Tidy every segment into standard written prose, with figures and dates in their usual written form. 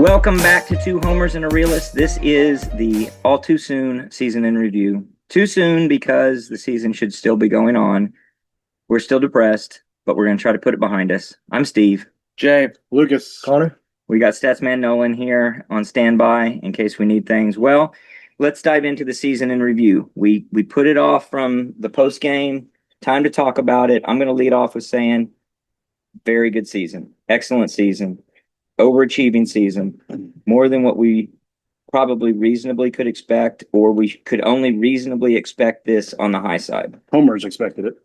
Welcome back to Two Homers and a Realist. This is the all too soon season in review. Too soon because the season should still be going on. We're still depressed, but we're going to try to put it behind us. I'm Steve. Jay, Lucas, Connor. We got Statsman Nolan here on standby in case we need things. Well, let's dive into the season in review. We put it off from the post game. Time to talk about it. I'm going to lead off with saying very good season, excellent season, overachieving season, more than what we probably reasonably could expect, or we could only reasonably expect this on the high side. Homer's expected it.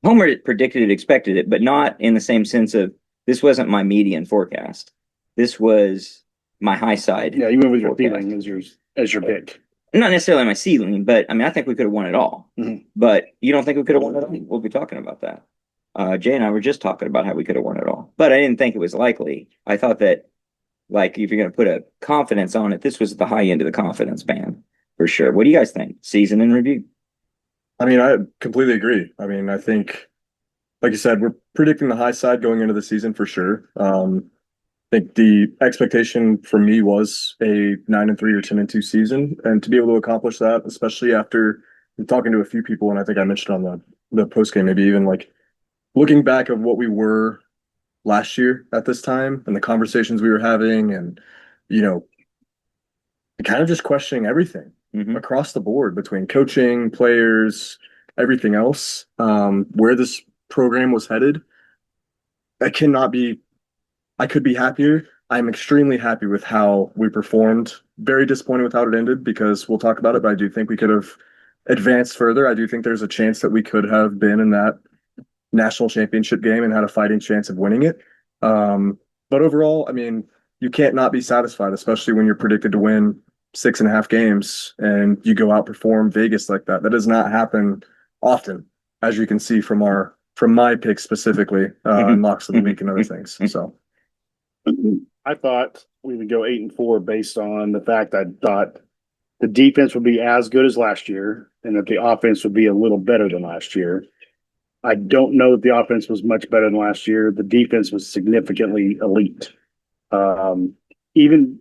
Homer predicted it, expected it, but not in the same sense of this wasn't my median forecast. This was my high side. Yeah, you went with your forecast. feeling as your pick. Not necessarily my ceiling, but I mean, I think we could have won it all. Mhm. But you don't think we could have won it all? We'll be talking about that. Jay and I were just talking about how we could have won it all, but I didn't think it was likely. I thought that, like, if you're going to put a confidence on it, this was at the high end of the confidence band for sure. What do you guys think? Season in review. I mean, I completely agree. I mean, I think, like you said, we're predicting the high side going into the season for sure. I think the expectation for me was a 9-3 or 10-2 season, and to be able to accomplish that, especially after talking to a few people, and I think I mentioned on the post game, maybe even like looking back of what we were last year at this time and the conversations we were having, and you know, kind of just questioning everything across the board between coaching, players, everything else, where this program was headed. I cannot be, I could be happier. I'm extremely happy with how we performed. Very disappointed with how it ended because we'll talk about it, but I do think we could have advanced further. I do think there's a chance that we could have been in that national championship game and had a fighting chance of winning it. But overall, I mean, you can't not be satisfied, especially when you're predicted to win 6.5 games and you go outperform Vegas like that. That does not happen often, as you can see from my picks specifically, and locks of the week and other things. So I thought we would go 8-4 based on the fact I thought the defense would be as good as last year and that the offense would be a little better than last year. I don't know that the offense was much better than last year. The defense was significantly elite. I mean,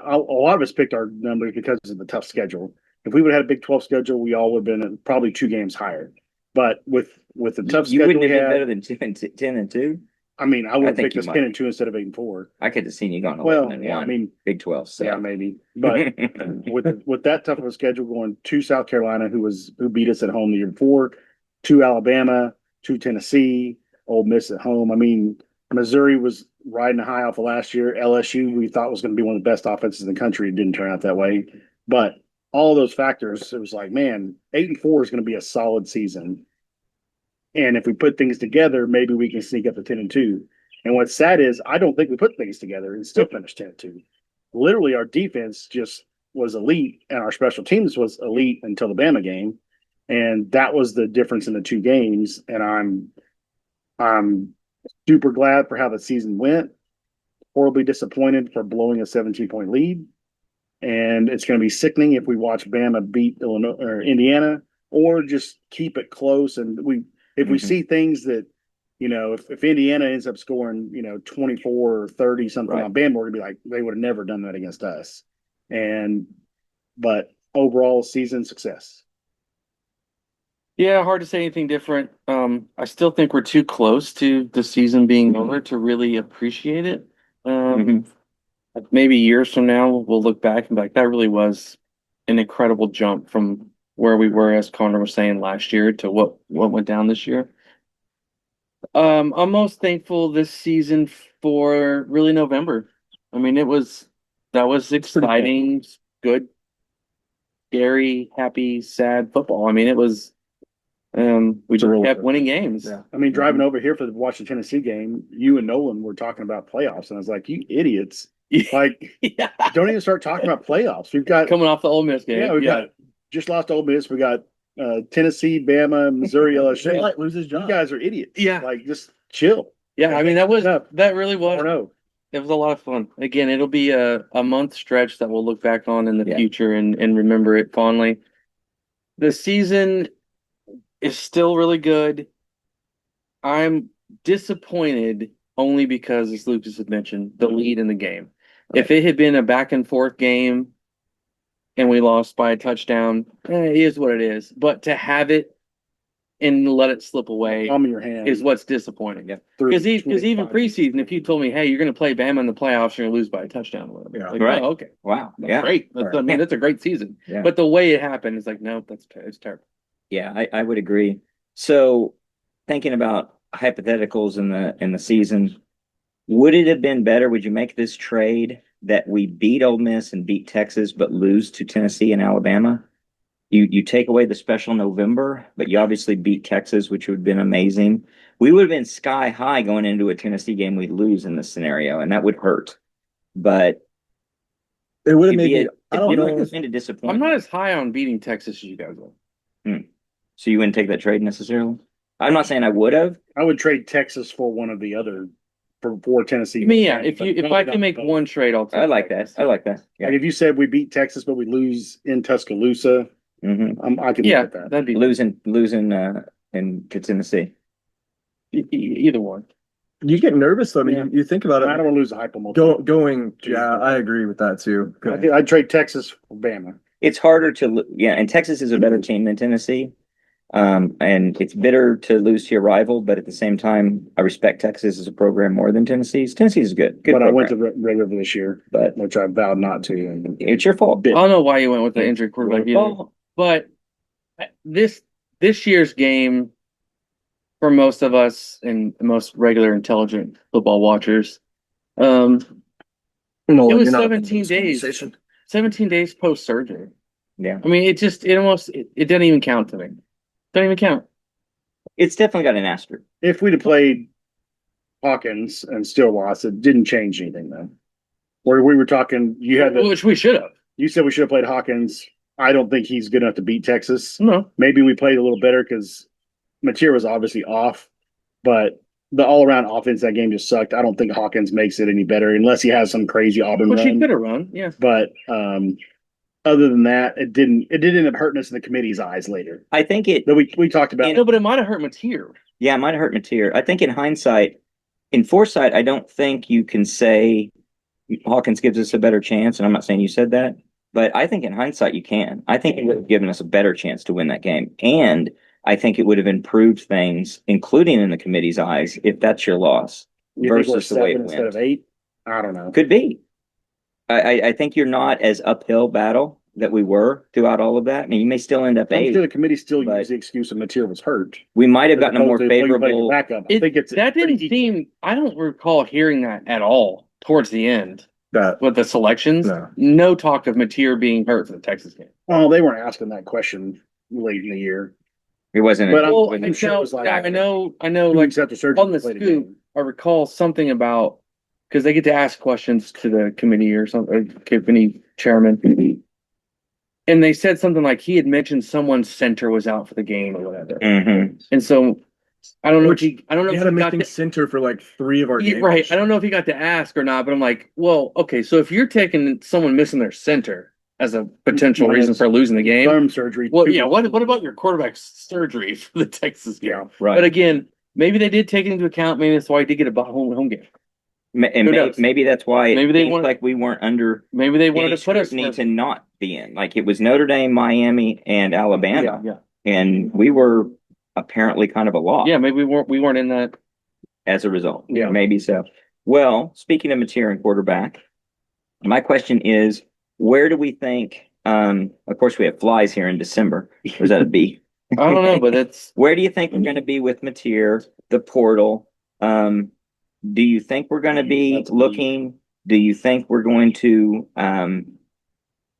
a lot of us picked our numbers because of the tough schedule. If we would have had a Big 12 schedule, we all would have been probably 2 games higher. But with the tough You schedule wouldn't we have been had, better than 10-2. I mean, I would have think picked you us might. 10-2 instead of 8-4. I could have seen you going 11 Well, and yeah, 1. I mean, Big 12. So. yeah, maybe. But with that tough of a schedule going to South Carolina, who beat us at home the year before, to Alabama, to Tennessee, Ole Miss at home. I mean, Missouri was riding a high off of last year. LSU, we thought was going to be one of the best offenses in the country. It didn't turn out that way. But all those factors, it was like, man, 8-4 is going to be a solid season. And if we put things together, maybe we can sneak up to 10-2. And what's sad is I don't think we put things together and still finished 10-2. Literally, our defense just was elite, and our special teams was elite until the Bama game, and that was the difference in the 2 games. And I'm super glad for how the season went. Horribly disappointed for blowing a 17-point lead, and it's going to be sickening if we watch Bama beat Illinois or Indiana, or just keep it close. And if we see things that, if Indiana ends up scoring, 24 or 30 something on Bama, we're gonna be like, they would have never done that against us. But overall season success. Yeah, hard to say anything different. I still think we're too close to the season being over to really appreciate it. Maybe years from now, we'll look back and be like, that really was an incredible jump from where we were, as Connor was saying, last year to what went down this year. I'm most thankful this season for really November. I mean, that was exciting, good, scary, happy, sad football. I mean, it was. We just kept winning games. Yeah. I mean, driving over here for the Washington Tennessee game, you and Nolan were talking about playoffs, and I was like, "You idiots! Like, don't even start talking about playoffs." We've got coming off the Ole Miss game. Yeah, we got just lost Ole Miss. We got Tennessee, Bama, Missouri, LSU. might lose his job. You guys are idiots. Yeah, like just chill. Yeah, I mean that really was. I don't know. It was a lot of fun. Again, it'll be a month stretch that we'll look back on in the future and remember it fondly. The season is still really good. I'm disappointed only because, as Lucas had mentioned, the lead in the game. If it had been a back and forth game and we lost by a touchdown, it is what it is. But to have it and let it slip away Palm of your hand is what's disappointing. Yeah. Because even 25 preseason, if you told me, hey, you're going to play Bama in the playoffs, you're going to lose by a touchdown, Yeah. like, Right. oh, okay, Wow. that's Yeah. great. Right. I mean, that's a great season. Yeah. But the way it happened is like, nope, it's terrible. Yeah, I would agree. So thinking about hypotheticals in the season, would it have been better? Would you make this trade that we beat Ole Miss and beat Texas, but lose to Tennessee and Alabama? You take away the special November, but you obviously beat Texas, which would have been amazing. We would have been sky high going into a Tennessee game we'd lose in this scenario, and that would hurt. But It would have it'd made be me. I don't know. kind of I'm disappointing. not as high on beating Texas as you guys are. So you wouldn't take that trade necessarily? I'm not saying I would have. I would trade Texas for one of the other for Tennessee. I mean, yeah, if I can make one trade, I'll take I like that. Texas. I like that. Yeah. Like if you said we beat Texas but we lose in Tuscaloosa, I can Yeah, look at that. that'd be Losing in to Tennessee. either one. You get nervous though. I mean, Yeah. you think about I it. don't want to lose a hyper Going. Yeah, I agree with that too. I'd trade Texas for Bama. It's harder to yeah, and Texas is a better team than Tennessee. And it's bitter to lose to your rival, but at the same time, I respect Texas as a program more than Tennessee's. Tennessee's is good. Good But program. I went to Red River this year, but which I vowed not to. And it's your fault. I don't know why you went with the injured quarterback either. Well, But this year's game, for most of us and most regular intelligent football watchers, No, it was you're not 17 days. 17 days post surgery. yeah, I mean, it doesn't even count to me. Doesn't even count. it's definitely got an asterisk. if we'd have played Hawkins and still lost, it didn't change anything though. Where we were talking, Which we should have. you said we should have played Hawkins. I don't think he's good enough to beat Texas. No. Maybe we played a little better because Mateer was obviously off, but the all-around offense that game just sucked. I don't think Hawkins makes it any better unless he has some crazy Auburn Which he run. could have run, yeah. But other than that, it didn't end up hurting us in the committee's eyes later. I think it. But we talked about No, but it might have hurt Mateer. Yeah, it might have hurt Mateer. I think in hindsight, in foresight, I don't think you can say Hawkins gives us a better chance, and I'm not saying you said that, but I think in hindsight you can. I think it would have given us a better chance to win that game, and I think it would have improved things, including in the committee's eyes, if that's your loss you think we're versus the way it 7 instead went. of 8. I don't know. Could be. I think you're not as uphill battle that we were throughout all of that. I mean, you may still end up I'm 8. sure the committee still but- used the excuse that Mateer was hurt. We might have As gotten a more opposed to playing favorable. backup. I think it's That didn't seem. I don't recall hearing that at all towards the end that. with the selections. No. No talk of Mateer being hurt for the Texas game. Well, they weren't asking that question late in the year. It wasn't. But Well, I'm sure it was like I know. 2 Like weeks after surgery. on the they played a scoop, game. I recall something about because they get to ask questions to the committee or something, or committee chairman, and they said something like he had mentioned someone's center was out for the game or whatever, Mhm. and so I don't know. Which I don't know We if had a he got missing center for like 3 of our games. right. I don't know if he got to ask or not, but I'm like, well, okay. So if you're taking someone missing their center as a potential Well, reason for losing the game, Thumb surgery. well, yeah. What about your quarterback's surgery for the Texas game? Yeah. Right. But again, maybe they did take it into account. Maybe that's why he did get a home game. And Who knows? maybe that's why it Maybe they seems wanted- like we weren't under Maybe they wanted any to put us scrutiny for- to not be in. Like it was Notre Dame, Miami, and Alabama, Yeah. and we were apparently kind of a loss. Yeah, maybe we weren't in that. As a result. Yeah. Maybe so. Well, speaking of Mateer and quarterback, my question is, where do we think? Of course, we have flies here in December. Or is that a bee? I don't know, but it's Where do you think we're going to be with Mateer, the portal? Do you think we're going to be That's a looking? Do you think we're going to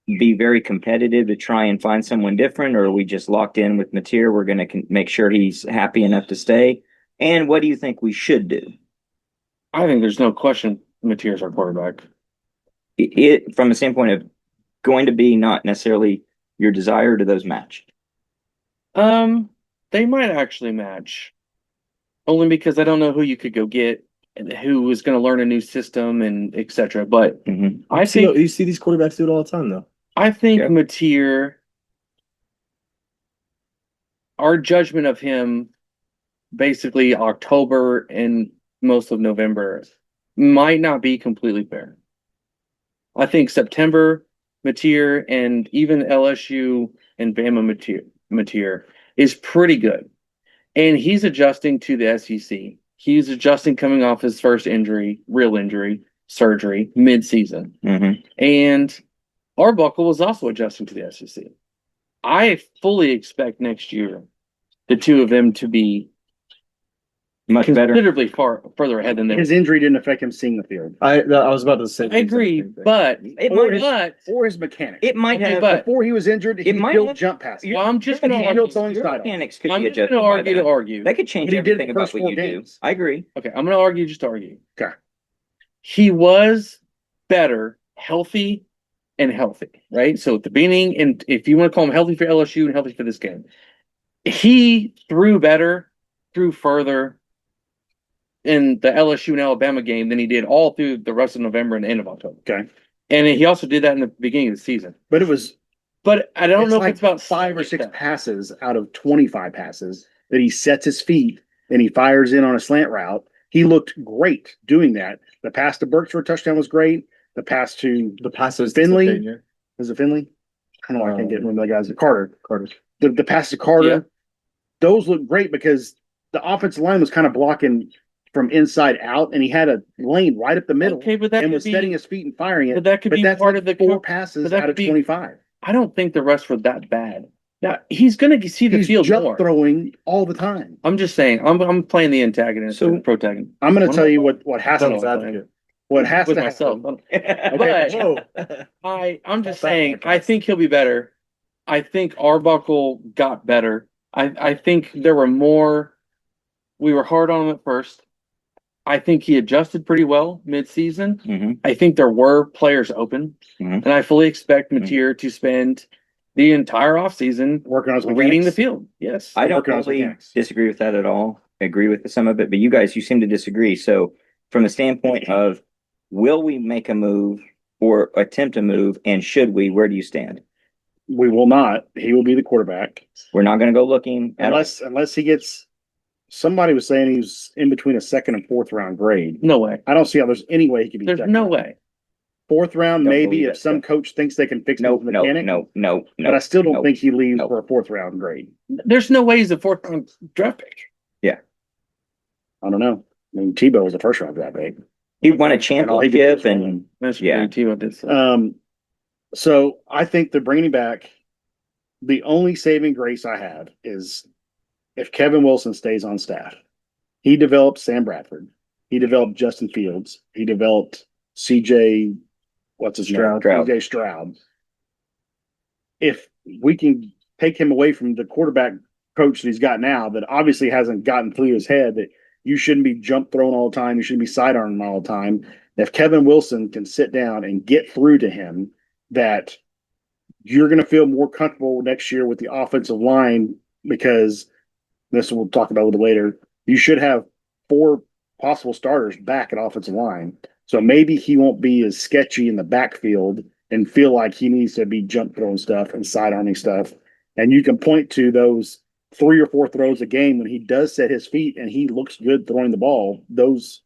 be very competitive to try and find someone different, or are we just locked in with Mateer? We're going to make sure he's happy enough to stay. And what do you think we should do? I think there's no question Mateer's our quarterback. It from a standpoint of going to be not necessarily your desire, to those match? They might actually match. Only because I don't know who you could go get and who is going to learn a new system and etc. But Mhm. I think You see these quarterbacks do it all the time, though. I think Yeah. Mateer, our judgment of him, basically October and most of November, might not be completely fair. I think September Mateer and even LSU and Bama Mateer is pretty good. And he's adjusting to the SEC. He's adjusting coming off his first injury, real injury, surgery, mid-season. Mm-hmm. And Arbuckle was also adjusting to the SEC. I fully expect next year the two of them to be Much better. considerably further ahead than they His were. injury didn't affect him seeing the field I was about to say. I agree, but or his mechanics. It might Okay, have. but Before he was injured, he It might built have- jump passes. well, I'm just going to He built his own Your style. mechanics could I'm be just going adjusted to by argue that. to argue. They could change But he did it everything the about first what 4 you do. games. I agree. Okay, I'm going to argue just to argue. Okay. He was better, healthy, right? So at the beginning, and if you want to call him healthy for LSU and healthy for this game, he threw better, threw further in the LSU and Alabama game than he did all through the rest of November and the end of October. Okay. And he also did that in the beginning of the season. But it was But I don't know if like it's about 5 or 6 that. passes out of 25 passes that he sets his feet and he fires in on a slant route. He looked great doing that. The pass to Burks for a touchdown was great. The pass to The passes Finley. Is it Finley? I don't know. I can't get remember the guys. Carter. The pass to Carter. Yeah. Those look great because the offensive line was kind of blocking from inside out, and he had a lane right up the middle, Okay, but that and could was be, setting his feet and firing it. but that could be that's part like of the 4 but passes that out of could be- 25. I don't think the rest were that bad. Now he's going to see the He's field jump more. throwing all the time. I'm just saying. I'm playing the antagonist So- or the protagonist. I'm going What to tell am I you playing? what has Devil's to advocate. what has with to myself. happen. But Whoa. I'm just saying. I think he'll be better. I think Arbuckle got better. I think there were more. We were hard on him at first. I think he adjusted pretty well mid-season. Mhm. I think there were players open, Mhm. and I fully expect Mateer to spend the entire offseason Working on his reading the mechanics. field. Yes. I don't Working on his totally mechanics. disagree with that at all. I agree with some of it, but you guys, you seem to disagree. So, from the standpoint of, will we make a move or attempt a move, and should we? Where do you stand? We will not. He will be the quarterback We're not going to go looking at unless he gets. Somebody was saying he was in between a 2nd and 4th round grade. No way. I don't see how there's any way he could be. There's 2nd no round. way. 4th round, Don't maybe believe if it. some coach thinks they can fix no, his mechanic. no. But I still don't no. think he leaves No. for a 4th round grade. There's no way he's a 4th round draft pick. I don't know. I mean, Tebow was the 1st round draft pick. He won a all he championship, did was and That's Yeah. pretty what this. Uh, So I think they're bringing him back. The only saving grace I have is if Kevin Wilson stays on staff. He developed Sam Bradford. He developed Justin Fields. He developed CJ, what's his name? Stroud. CJ Stroud. If we can take him away from the quarterback coach that he's got now, that obviously hasn't gotten through his head that you shouldn't be jump throwing all the time, you shouldn't be sidearming all the time. If Kevin Wilson can sit down and get through to him, that you're going to feel more comfortable next year with the offensive line, because this we'll talk about a little later. You should have 4 possible starters back at offensive line. So maybe he won't be as sketchy in the backfield and feel like he needs to be jump throwing stuff and sidearming stuff. And you can point to those 3 or 4 throws a game when he does set his feet and he looks good throwing the ball. Those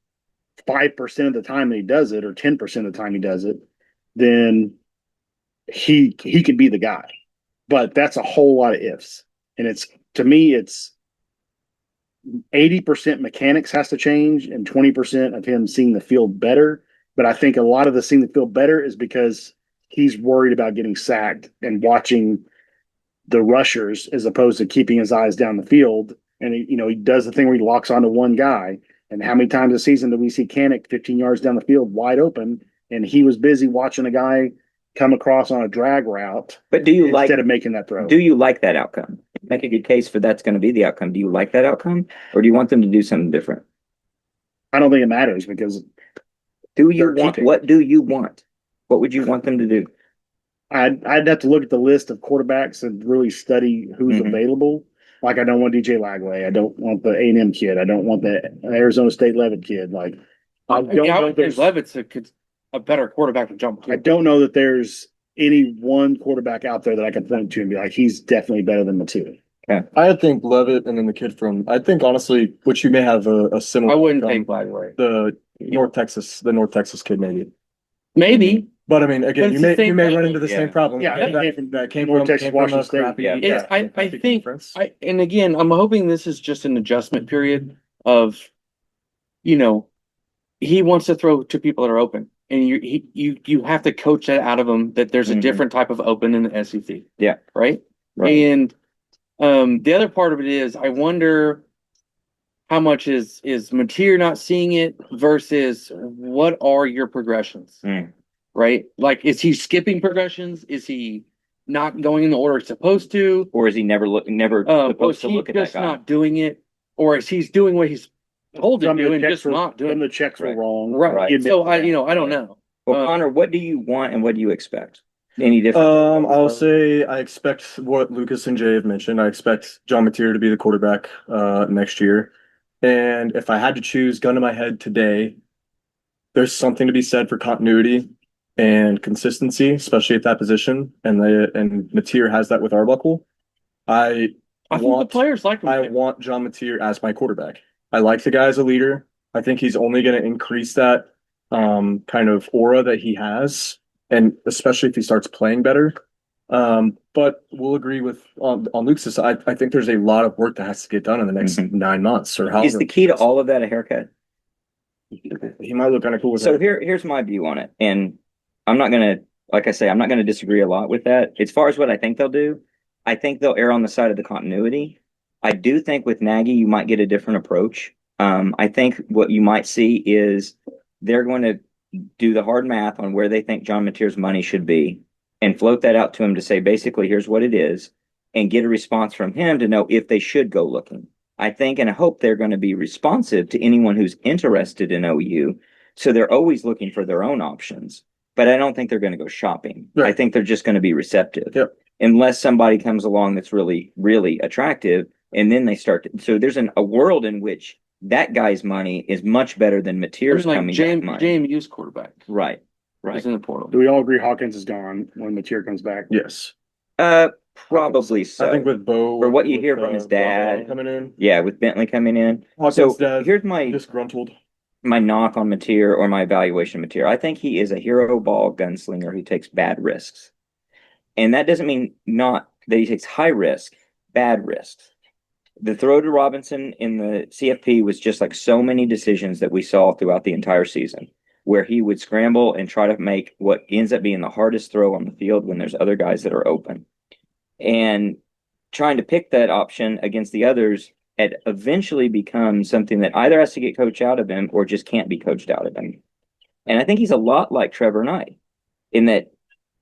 5% of the time that he does it, or 10% of the time he does it, then he could be the guy. But that's a whole lot of ifs. And it's, to me, it's 80% mechanics has to change and 20% of him seeing the field better. But I think a lot of the seeing the field better is because he's worried about getting sacked and watching the rushers as opposed to keeping his eyes down the field. And he does the thing where he locks onto one guy. And how many times a season do we see Kanik 15 yards down the field wide open, and he was busy watching a guy come across on a drag route? But do you instead of making that throw? Do you like that outcome? Make a good case for that's going to be the outcome. Do you like that outcome, or do you want them to do something different? I don't think it matters, because Do you They're want keeping- what do you want? What would you want them to do? I'd have to look at the list of quarterbacks and really study who's Mhm. available. Like, I don't want DJ Lagway. I don't want the A&M kid. I don't want the Arizona State Levitt kid. Like, I don't know if there's Levitt's a better quarterback than jump. I don't know that there's any one quarterback out there that I can point to and be like, he's definitely better than the 2. I think Levitt and then the kid I think honestly, which you may have a similar. I wouldn't outcome, take Lagway. the North Texas kid maybe. Maybe, But I mean, again, But you it's the may same run thing. into the Yeah. same problem. Yeah, that, he came from that came North from Texas, came from Washington a State. crappy, Yeah. It's I crappy think conference. and again, I'm hoping this is just an adjustment period of, you know, he wants to throw to people that are open, and you have to coach that out of him that there's a Mhm. different type of open in the SEC. Yeah. Right. Right. And the other part of it is I wonder how much is Mateer not seeing it versus what are your progressions, Mm. right? Like, is he skipping progressions? Is he not going in the order he's supposed to? Or is he never Was supposed to he look at that just guy? not doing it, or is he doing what he's told to Some of do the and checks just were not some of doing the it? checks were Right. wrong. Right. He admitted So I, that. I don't know. Well, Connor, what do you want and what do you expect? Any different? I'll say I expect what Lucas and Jay have mentioned. I expect John Mateer to be the quarterback next year. And if I had to choose, gun to my head today, there's something to be said for continuity and consistency, especially at that position. And Mateer has that with Arbuckle. I I think the want players like him. I want John Mateer as my quarterback. I like the guy as a leader. I think he's only going to increase that kind of aura that he has, and especially if he starts playing better. But we'll agree with on Luke's side. I think there's a lot of work that has to get done in the next Mhm. 9 months or Is however. the key to all of that a haircut? He might look kind of cool with So that. here's my view on it, and I'm not gonna, like I say, I'm not gonna disagree a lot with that. As far as what I think they'll do, I think they'll err on the side of the continuity. I do think with Nagy, you might get a different approach. I think what you might see is they're going to do the hard math on where they think John Mateer's money should be and float that out to him to say, basically, here's what it is, and get a response from him to know if they should go looking. I think and I hope they're going to be responsive to anyone who's interested in OU. So they're always looking for their own options. But I don't think they're going to go shopping. Right. I think they're just going to be receptive. Yep. Unless somebody comes along that's really, really attractive. And then they start to, so there's a world in which that guy's money is much better than Mateer's like coming back money. JMU's quarterback Right. Right. is in the portal. Do we all agree Hawkins is gone when Mateer comes back? Yes. Probably so. I think with Bo, For what you hear with, from his Bentley dad. coming in, Yeah, with Bentley coming in. Hawkins' So dad here's my disgruntled. knock on Mateer or my evaluation of Mateer. I think he is a hero ball gunslinger who takes bad risks. And that doesn't mean not that he takes high risk, bad risks. The throw to Robinson in the CFP was just like so many decisions that we saw throughout the entire season, where he would scramble and try to make what ends up being the hardest throw on the field when there's other guys that are open. And trying to pick that option against the others had eventually become something that either has to get coached out of him or just can't be coached out of him. And I think he's a lot like Trevor Knight in that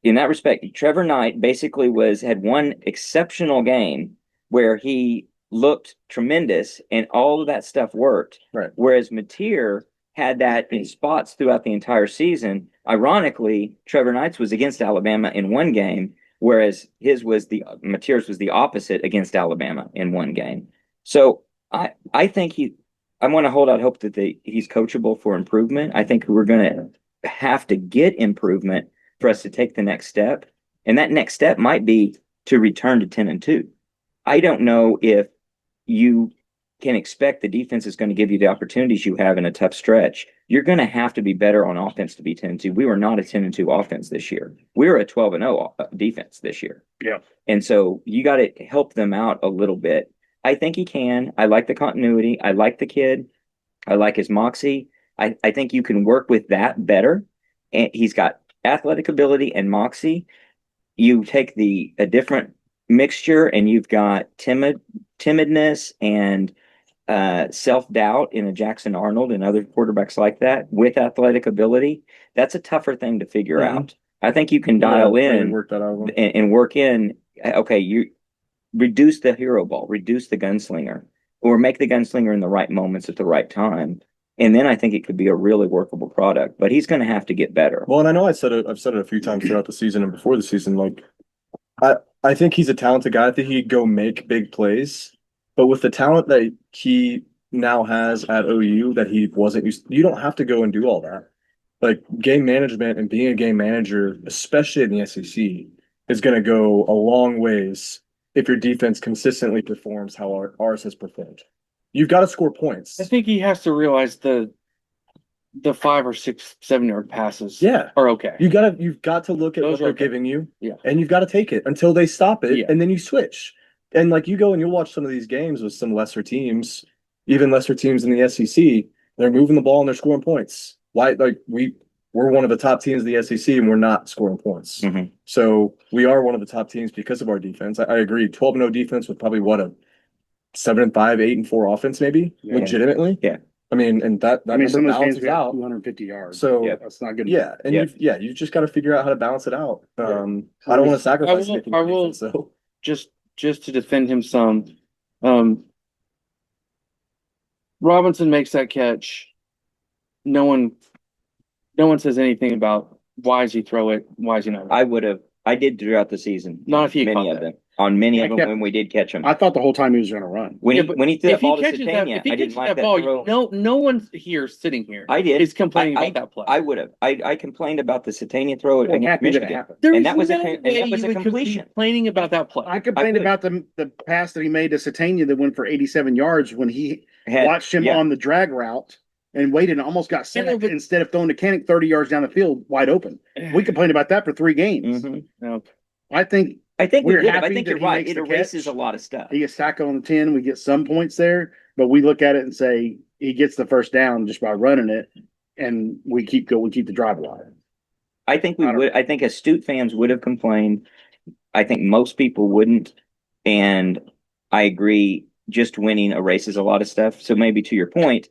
respect. Trevor Knight basically had one exceptional game where he looked tremendous and all of that stuff worked. Right. Whereas Mateer had that in spots throughout the entire season. Ironically, Trevor Knight's was against Alabama in one game, whereas Mateer's was the opposite against Alabama in one game. So I think I want to hold out hope that he's coachable for improvement. I think we're going to have to get improvement for us to take the next step. And that next step might be to return to 10-2. I don't know if you can expect the defense is going to give you the opportunities you have in a tough stretch. You're going to have to be better on offense to be 10-2. We were not a 10-2 offense this year. We were a 12-0 defense this year. Yeah. And so you got to help them out a little bit. I think he can. I like the continuity. I like the kid. I like his moxie. I think you can work with that better. And he's got athletic ability and moxie. You take a different mixture and you've got timidness and self-doubt in a Jackson Arnold and other quarterbacks like that with athletic ability. That's a tougher thing to figure out. I think you can dial in work that out and work in. Okay, you reduce the hero ball, reduce the gunslinger, or make the gunslinger in the right moments at the right time. And then I think it could be a really workable product. But he's going to have to get better. Well, and I know I've said it a few times throughout the season and before the season. Like, I think he's a talented guy. I think he'd go make big plays, but with the talent that he now has at OU that he wasn't used, you don't have to go and do all that. Like game management and being a game manager, especially in the SEC, is going to go a long ways if your defense consistently performs how ours has performed. You've got to score points. I think he has to realize the 5 or 6, 7 yard passes Yeah. are okay. You've got to look at Those what are they're okay. giving you, Yeah. and you've got to take it until they stop it, Yeah. and then you switch. And like you go and you'll watch some of these games with some lesser teams, even lesser teams in the SEC. They're moving the ball and they're scoring points. Why? Like we're one of the top teams in the SEC, and we're not scoring points. Mhm. So we are one of the top teams because of our defense. I agree. 12-0 defense with probably what, a 7-5, 8-4 offense, maybe Yeah. legitimately. Yeah. I mean, and that I mean, some number of those games balances we had out. 250 yards. So Yeah. That's not good. yeah, and Yeah. you just got to figure out how to balance it out. I don't want to I sacrifice will- anything I on will- defense, so Just to defend him some, um, Robinson makes that catch. No one says anything about why does he throw it? Why is he not? I did throughout the season. Not if he many caught of that. them. On many I of them kept- when we did catch him. I thought the whole time he was going to run. When Yeah, he but when he threw that if he ball to catches that, Satania, if he I didn't catches like that that ball, throw. no one here sitting here I did. is complaining I- about that play. I would have. I complained about the Satania throw I'm against happy that it Michigan. happened. There and is that was a no con- and way that was you a would be completion. complaining about that play. I complained would. about the pass that he made to Satania that went for 87 yards when he watched him yeah. on the drag route and waited and almost got I know, sacked but- instead of throwing the Canic 30 yards down the field wide open. We complained about that for 3 games. Mhm. No. I think I think we We're would have. I happy think that you're he right. makes It the erases catch. a lot of stuff. he gets tackled on the 10. We get some points there, but we look at it and say he gets the first down just by running it, and we keep the drive alive. I think we I don't would. I think astute fans would have complained. I think most people wouldn't. And I agree. Just winning erases a lot of stuff. So maybe to your point,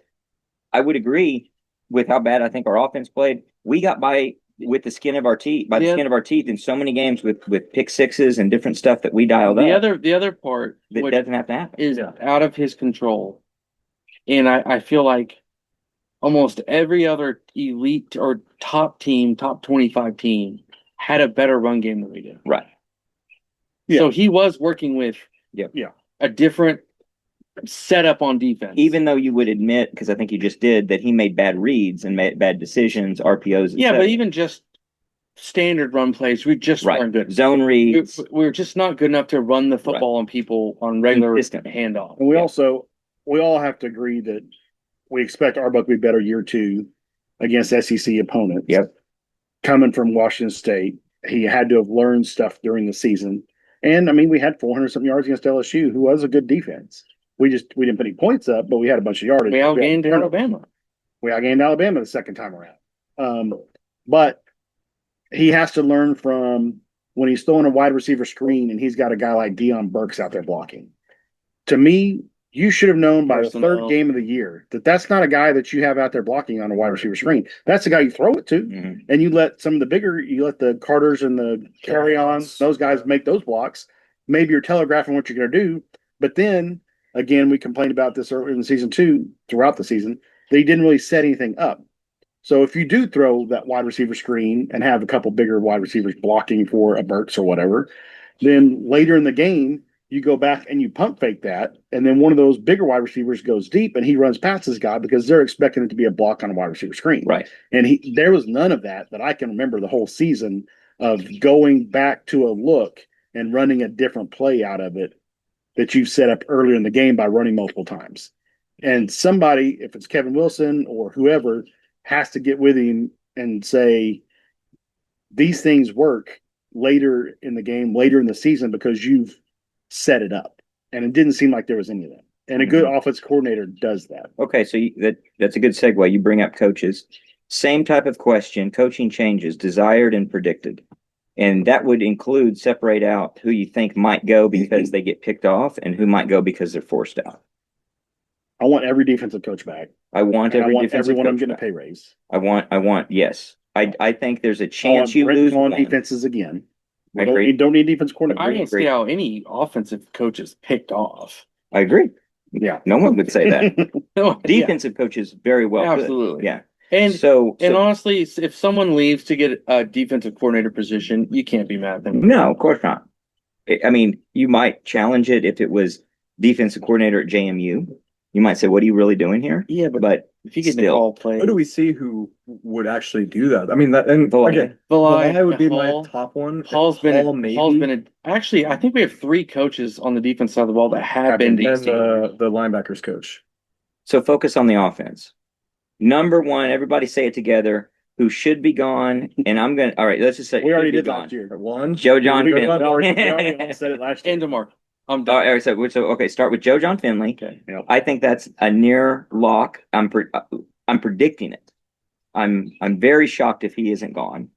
I would agree with how bad I think our offense played. We got by with the skin of our teeth, by the Yeah. skin of our teeth in so many games with pick sixes and different stuff that we dialed The up. other part That which doesn't have to happen. is out of his control, and I feel like almost every other elite or top team, top 25 team, had a better run game than we did. Right. So he was working with a different setup on defense. Even though you would admit, because I think you just did, that he made bad reads and made bad decisions, RPOs. yeah, but even just standard run plays, we just weren't good. Zone reads. We're just not good enough to run the football on people on regular Consistent. handoff. And we all have to agree that we expect Arbuck to be better year 2 against SEC opponents. Yep. Coming from Washington State, he had to have learned stuff during the season. And I mean, we had 400 something yards against LSU, who was a good defense. We didn't put any points up, but we had a bunch of yardage. We outgained Alabama. We outgained Alabama the second time around. But he has to learn from when he's throwing a wide receiver screen and he's got a guy like Deion Burks out there blocking. To me, you should have known by the third game of the year that that's not a guy that you have out there blocking on a wide receiver screen. That's the guy you throw it to. Mhm. And you let the Carters and the carry-ons, those guys make those blocks. Maybe you're telegraphing what you're going to do. But then, again, we complained about this earlier in season 2, throughout the season, that he didn't really set anything up. So if you do throw that wide receiver screen and have a couple bigger wide receivers blocking for a Burks or whatever, then later in the game, you go back and you pump fake that, and then one of those bigger wide receivers goes deep and he runs past this guy because they're expecting it to be a block on a wide receiver screen. Right. And there was none of that I can remember the whole season of going back to a look and running a different play out of it that you've set up earlier in the game by running multiple times. And somebody, if it's Kevin Wilson or whoever, has to get with him and say, these things work later in the game, later in the season, because you've set it up. And it didn't seem like there was any of that. And a good offense coordinator does that. Okay, so that's a good segue. You bring up coaches. Same type of question. Coaching changes, desired and predicted. And that would include separate out who you think might go because they get picked off and who might go because they're forced out. I want every defensive coach back. I want And I every want defensive everyone of them coach getting a back. pay raise. I want, yes. I think there's a I chance want you Brett lose on one. defenses again. I agree. Don't need defense coordinator. I don't see how any offensive coach is picked off. I agree. Yeah. No one would say that. Yeah, Defensive coaches very well could. absolutely. Yeah. And So honestly, if someone leaves to get a defensive coordinator position, you can't be mad at them. no, of course not. I mean, you might challenge it if it was defensive coordinator at JMU. You might say, "What are you really doing here?" Yeah, But if you get the still. call play, who do we see who would actually do that? I mean, that and Valai. again, Valai, Valai would be Hall- my top one. Paul's been maybe. actually, I think we have 3 coaches on the defense side of the ball that have been and DC. the linebackers coach. So focus on the offense. Number one, everybody say it together. Who should be gone? And I'm gonna. All right, let's just say We already should be did gone. last year. One. Joe John We Finley. already said it last year. And DeMar. I'm All done. right, so okay, start with Joe John Finley. Okay. Yep. I think that's a near lock. I'm predicting it. I'm very shocked if he isn't gone.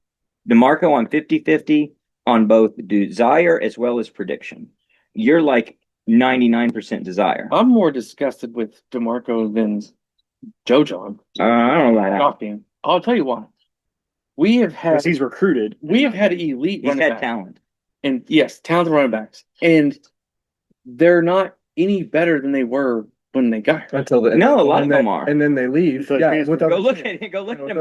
DeMarco, I'm 50-50 on both desire as well as prediction. You're like 99% desire. I'm more disgusted with DeMarco than Joe John. I don't know about that. Shocking. I'll tell you why. We have Because had he's recruited. elite He's running had backs. talent. And yes, talented running backs. And they're not any better than they were when they got here. Until the No, a lot and of then, them are. And then they leave. Until they Yeah, transfer. without Go look at him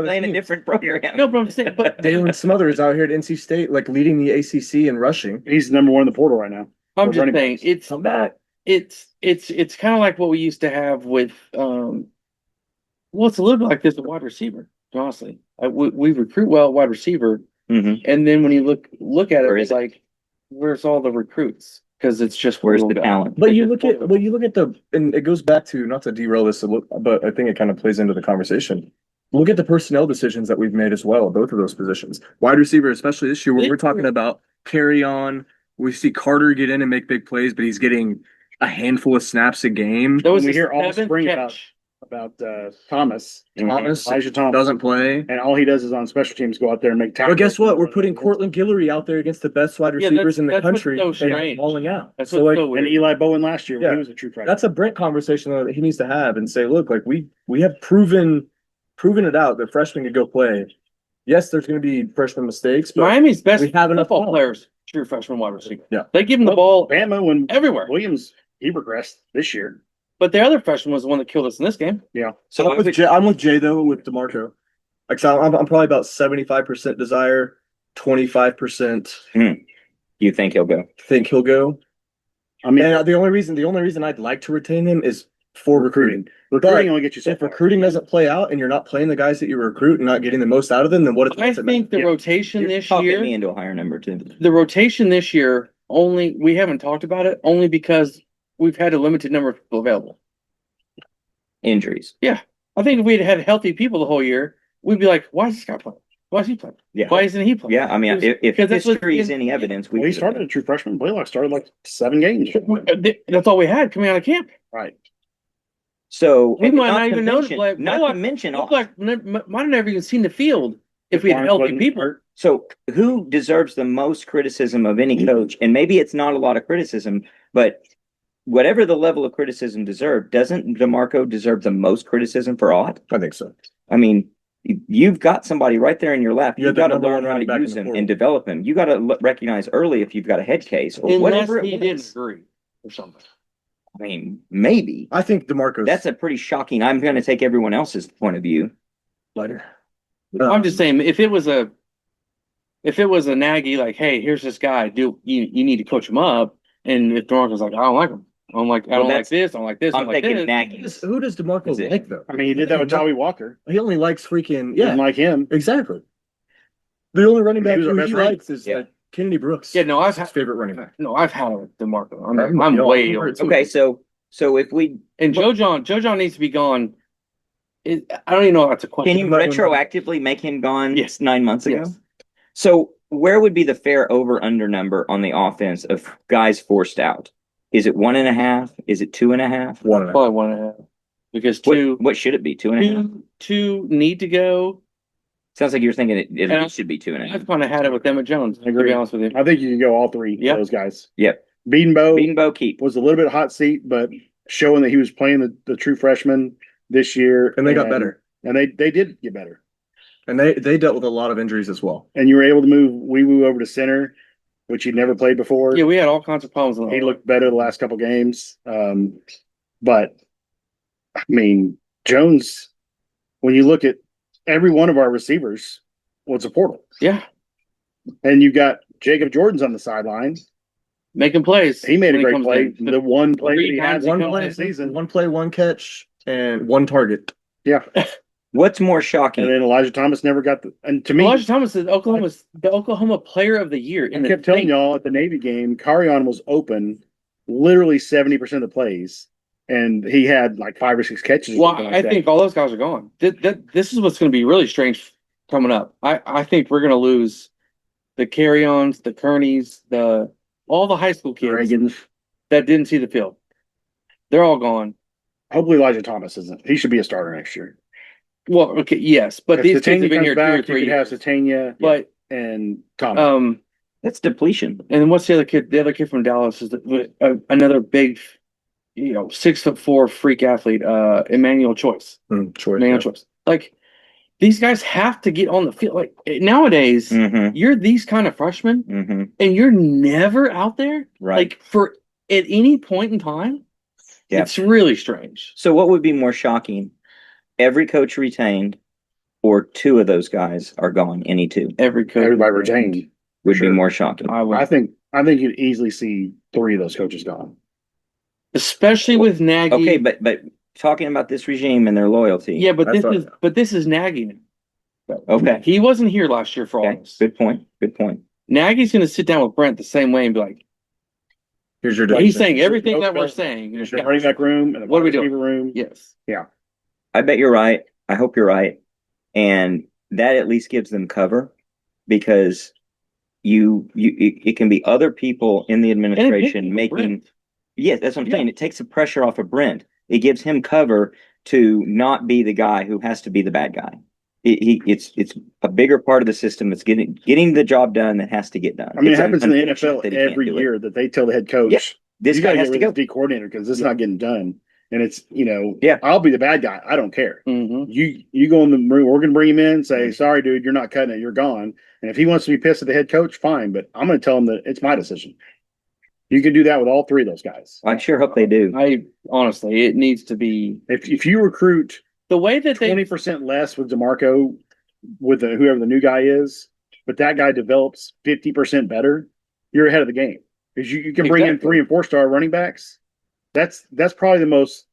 playing a different program. No, but I'm saying, but Dalen Smothers out here at NC State, like leading the ACC in rushing. He's number one in the portal right now. I'm For just running saying backs. Come back. it's kind of like what we used to have with well, it's a little bit like this with wide receiver, honestly. We recruit well at wide receiver, Mhm. and then when you look at Where it, is it's like, where's all the recruits? Because it's just Where's little the guys. talent? But you look at and it goes back to, not to derail this a little, but I think it kind of plays into the conversation. Look at the personnel decisions that we've made as well, both of those positions. Wide receiver, especially this year, where we're talking about carry on. We see Carter get in and make big plays, but he's getting a handful of snaps a game. There was We a hear all seventh spring catch. about Thomas. Thomas Elijah Thomas doesn't play. and all he does is on special teams go out there and make tackles. But guess what? We're putting Cortland Guillory out there against the best wide Yeah, receivers in the that's what's country, so and strange. falling out. That's So, what's like, so and weird. Eli Bowen last year when Yeah. he was a true freshman. that's a Brent conversation that he needs to have and say, look, like we have proven it out that freshmen could go play. Yes, there's going to be freshman mistakes, but Miami's best we have enough football talent. players, true freshman wide receiver. Yeah. They give him the ball Bama when everywhere. Williams he regressed this year. But the other freshman was the one that killed us in this game. Yeah. So I'm with Jay though, with DeMarco. Like, so I'm probably about 75% desire, 25% you think he'll go? think he'll go. I mean, And the only reason I'd like to retain him is for recruiting. recruiting only gets you so If far. recruiting doesn't play out and you're not playing the guys that you recruit and not getting the most out of them, then what? I think the Yeah. rotation You're this talking year, me into a higher number too. the rotation this year, only we haven't talked about it only because we've had a limited number of people available. Injuries. I think if we'd had healthy people the whole year, we'd be like, why is this guy playing? Why is he playing? Yeah. Why isn't he playing? Yeah, I mean, if Because that's what- history is any evidence, Well, he started a true freshman. Blaylock started like 7 games. That's all we had coming out of camp. Right. So We might not not to even know mention, Blaylock. not to mention Look all. like might have never even seen the field if we had Barnes healthy wasn't people. hurt. So who deserves the most criticism of any coach? And maybe it's not a lot of criticism, but whatever the level of criticism deserved, doesn't DeMarco deserve the most criticism for Ott? I think so. I mean, you've got somebody right there in your lap. You You've have got the to number one learn how running to back in use the him portal. and develop him. You got to recognize early if you've got a head case or Unless whatever he it didn't was. agree or something. I mean, maybe. I think DeMarco's That's a pretty shocking. I'm going to take everyone else's point of view. lighter. I'm just saying, if it was a Nagy, like, hey, here's this guy, you need to coach him up, and if DeMarco's like, I don't like him, I don't like this, I don't like this, I I'm don't like taking this. Nagy. Who does DeMarco Is it- like though? I mean, he did that with Joey Walker. He only likes freaking Didn't like him. exactly. The only running back He was our who best he running- likes is Yeah. Kennedy Brooks. Yeah, no, I've his had favorite running back. I've had it with DeMarco. I'm- I'm no, way I'm over. hurt too. Okay, so if we And Joe John needs to be gone. I don't even know if that's a question. can you retroactively make him gone Yes. 9 months ago? Yes. So where would be the fair over under number on the offense of guys forced out? Is it 1.5? Is it 2.5? One and a half. Probably 1.5 because What should it be? 2.5? two need to go. Sounds like you're thinking it And I- least should be 2.5. I've kind of had it with Emmett Jones. To agree. be honest with you, I think you can go all three Yeah. of those guys. Yep. Beadenbow Beatenbow keep. was a little bit hot seat, but showing that he was playing the true freshman this year. And they got better. And they did get better. And they dealt with a lot of injuries as well. And you were able to move Wee Woo over to center, which he'd never played before. yeah, we had all kinds of problems. He looked better the last couple games. But I mean, Jones, when you look at every one of our receivers, well, it's a portal. Yeah, And you've got Jacob Jordan's on the sideline. making plays. He made a when great comes play. in. The one play that he had times he one comes play in. this season. One play, one catch, and one target. Yeah. What's more And shocking? then Elijah Thomas never got and to me, Elijah Thomas is the Oklahoma Player of the Year. I kept telling y'all at the Navy game, Carrion was open literally 70% of the plays. and he had like 5 or 6 catches. Or Well, something like I that. think all those guys are gone. This is what's going to be really strange coming up. I think we're going to lose the carry-ons, the Kearneys, all the high school kids Reagan's. that didn't see the field. They're all gone. Hopefully Elijah Thomas isn't. He should be a starter next year. Well, okay, yes, but If these kids have Satania been comes here back, 2 or you 3 could have years. Satania But and Thomas. That's depletion. and what's the other kid? The other kid from Dallas is another big, 6'4" freak athlete. Emmanuel Choice. Choice. Emmanuel Yeah. Choice. Like these guys have to get on the field. Like nowadays, Mm-hmm. you're these kind of freshmen, Mm-hmm. and you're never out there. Right. Like for at any point in time, Yeah. it's really strange. So what would be more shocking? Every coach retained, or 2 of those guys are gone? Any 2 Everybody retained would sure. be more shocking. I think you'd easily see 3 of those coaches gone. Especially with Nagy. Okay, but talking about this regime and their loyalty. Yeah, but this is Nagy. Okay. He wasn't here last year for all Okay. this. Good point. Nagy's going to sit down with Brent the same way and be like, Here's your he's decision. saying everything that we're saying. There's the running back room and the What are we wide doing? receiver room. Yes. Yeah. I bet you're right. I hope you're right. And that at least gives them cover, because it can be other people in the administration making. Brent. Yes, that's what I'm saying. It takes the pressure off of Brent. It gives him cover to not be the guy who has to be the bad guy. It's a bigger part of the system that's getting the job done that has to get done. I mean, It's it happens in the unfortunate NFL that he can't every do it. year that they tell the head coach, Yeah. This you guy got to has get to rid go. of the D coordinator because it's not getting done. And it's, Yeah. I'll be the bad guy. I don't care. Mm-hmm. You go in the room, we're going to bring him in, say, Mhm. sorry, dude, you're not cutting it. You're gone. And if he wants to be pissed at the head coach, fine. But I'm going to tell him that it's my decision. You can do that with all 3 of those guys. I sure hope they do. I honestly, it needs to be If you recruit the way that 20% less with DeMarco, with whoever the new guy is, but that guy develops 50% better, you're ahead of the game. Because you can bring in Exactly. 3 and 4 star running backs. That's probably the most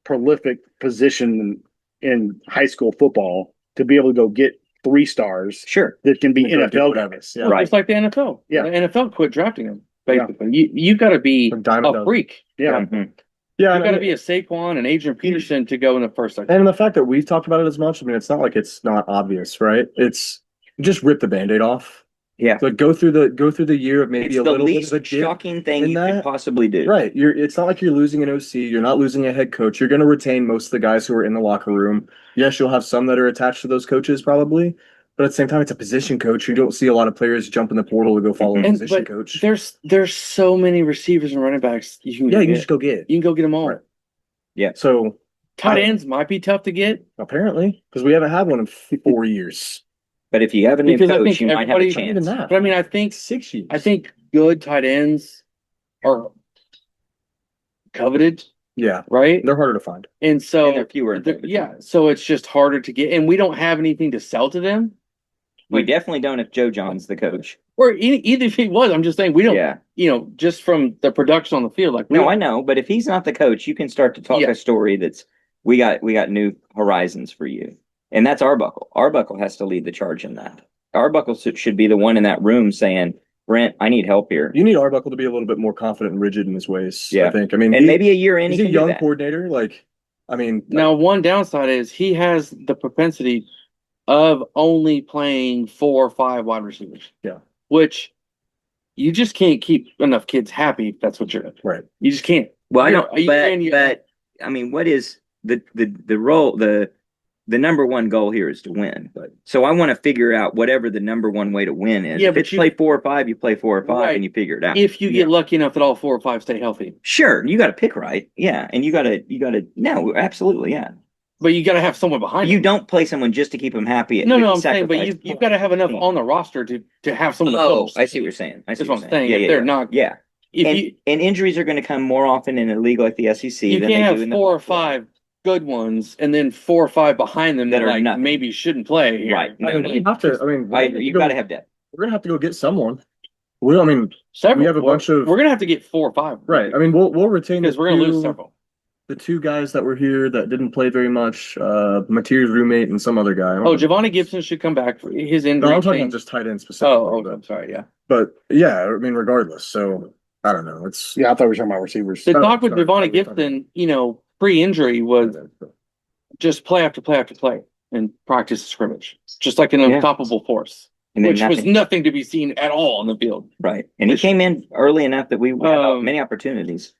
prolific position in high school football, to be able to go get 3 stars Sure. that can be And go get NFL whatever. guys. well, Right. just like the NFL. Yeah. The NFL quit drafting them. Basically, you got to be Like dime a a dozen. freak. Yeah. Mhm. Yeah, You got to be a Saquon and Adrian Peterson to go in the first section. and the fact that we've talked about it as much, I mean, it's not like it's not obvious, right? It's just rip the Band-Aid off. Yeah. So go through the year of maybe It's a the little bit least of a dip. shocking thing in you could that. possibly do. Right. It's not like you're losing an OC. You're not losing a head coach. You're going to retain most of the guys who are in the locker room. Yes, you'll have some that are attached to those coaches probably, but at the same time, it's a position coach. You don't see a lot of players jump in the portal to go follow a Mhm. position But coach. there's so many receivers and running backs you can Yeah, you can get. just go get. You can go get them all. Right. So Tight ends might be tough to get. apparently, because we haven't had one in 4 years, But if you have a new Because I coach, think you might have a everybody- not even chance. that. But I mean, I think 6 years. good tight ends are coveted, Yeah, right? they're harder to find. And so And they're fewer and far yeah, so it's just harder to get, and we don't have anything to sell to them. We definitely don't if Joe John's the coach. Or either if he was, I'm just saying we don't. Yeah. Just from the production on the field, like we No, don't- I know, but if he's not the coach, you can start to talk Yeah. a story that's we got new horizons for you. And that's Arbuckle. Arbuckle has to lead the charge in that. Arbuckle should be the one in that room saying, Brent, I need help here. You need Arbuckle to be a little bit more confident and rigid in his ways. Yeah. I think. I mean, And maybe a year in, he's he a can do young that. coordinator. Like, I mean, Now, one downside is he has the propensity of only playing 4 or 5 wide receivers. Yeah. Which you just can't keep enough kids happy if that's what you're right. You just can't. Well, I You're- don't, you- and you- but I mean, what is the role, the number one goal here is to win. Right. So I want to figure out whatever the number one way to win is. Yeah, If but it's play 4 or 5, you play 4 or 5 Right. and you figure it out. If you get lucky enough that all 4 or 5 stay healthy. Sure, you got to pick right. Yeah, and you got to no, absolutely, yeah. But you got to have someone behind You them. don't play someone just to keep them happy. No, with I'm saying, but sacrifice. you've got to have enough on the roster to have someone to Oh, post. I see what you're saying. I see That's what what you're I'm saying. saying. If they're not, Yeah. if And, you and injuries are going to come more often in a league like the SEC you than can't they have do in 4 or the 5 good ones and then 4 or 5 behind them That that are like nothing. maybe shouldn't play here. Right. I mean, we have to. I mean, I agree. You've got to have depth. We're gonna have to go get someone. I mean, Several. We have a bunch of- We're gonna have to get 4 or 5. right. I mean, we'll retain because the we're gonna lose two- several. The 2 guys that were here that didn't play very much, Materi's roommate and some other guy. I don't Oh, know. Giovanni Gibson should come back for his No, injury. I'm talking thing. about just tight end specifically. Oh, I'm sorry. Yeah. But yeah, I mean, regardless. So I don't know. It's Yeah, I thought we were talking about receivers. The Oh, talk with sorry. Devontae Gibson, pre-injury was just play after play after play and practice scrimmage, just like an Yeah. unstoppable force, And then which was nothing. nothing to be seen at all on the field. Right. And he came in early enough that we had many opportunities.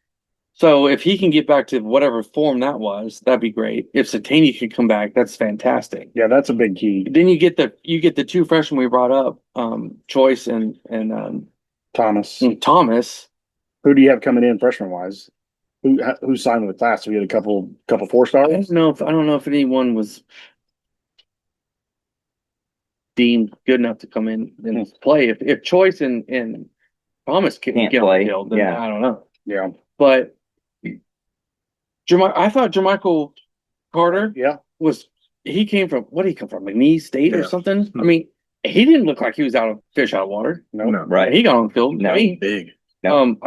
So if he can get back to whatever form that was, that'd be great. If Satani could come back, that's fantastic. Yeah, that's a big key. Then you get the two freshmen we brought up, Choice and Thomas. Thomas. Who do you have coming in freshman wise? Who signed with the class? We had a couple 4-stars. I don't know if anyone was deemed good enough to come in and play. If Choice and Thomas can't get on the field, then I don't know. Yeah. But I thought Jermichael Carter he came from, what did he come from? McNeese State or something? I mean, he didn't look like he was fish out of water. No. Right. And he got on the field. No. big.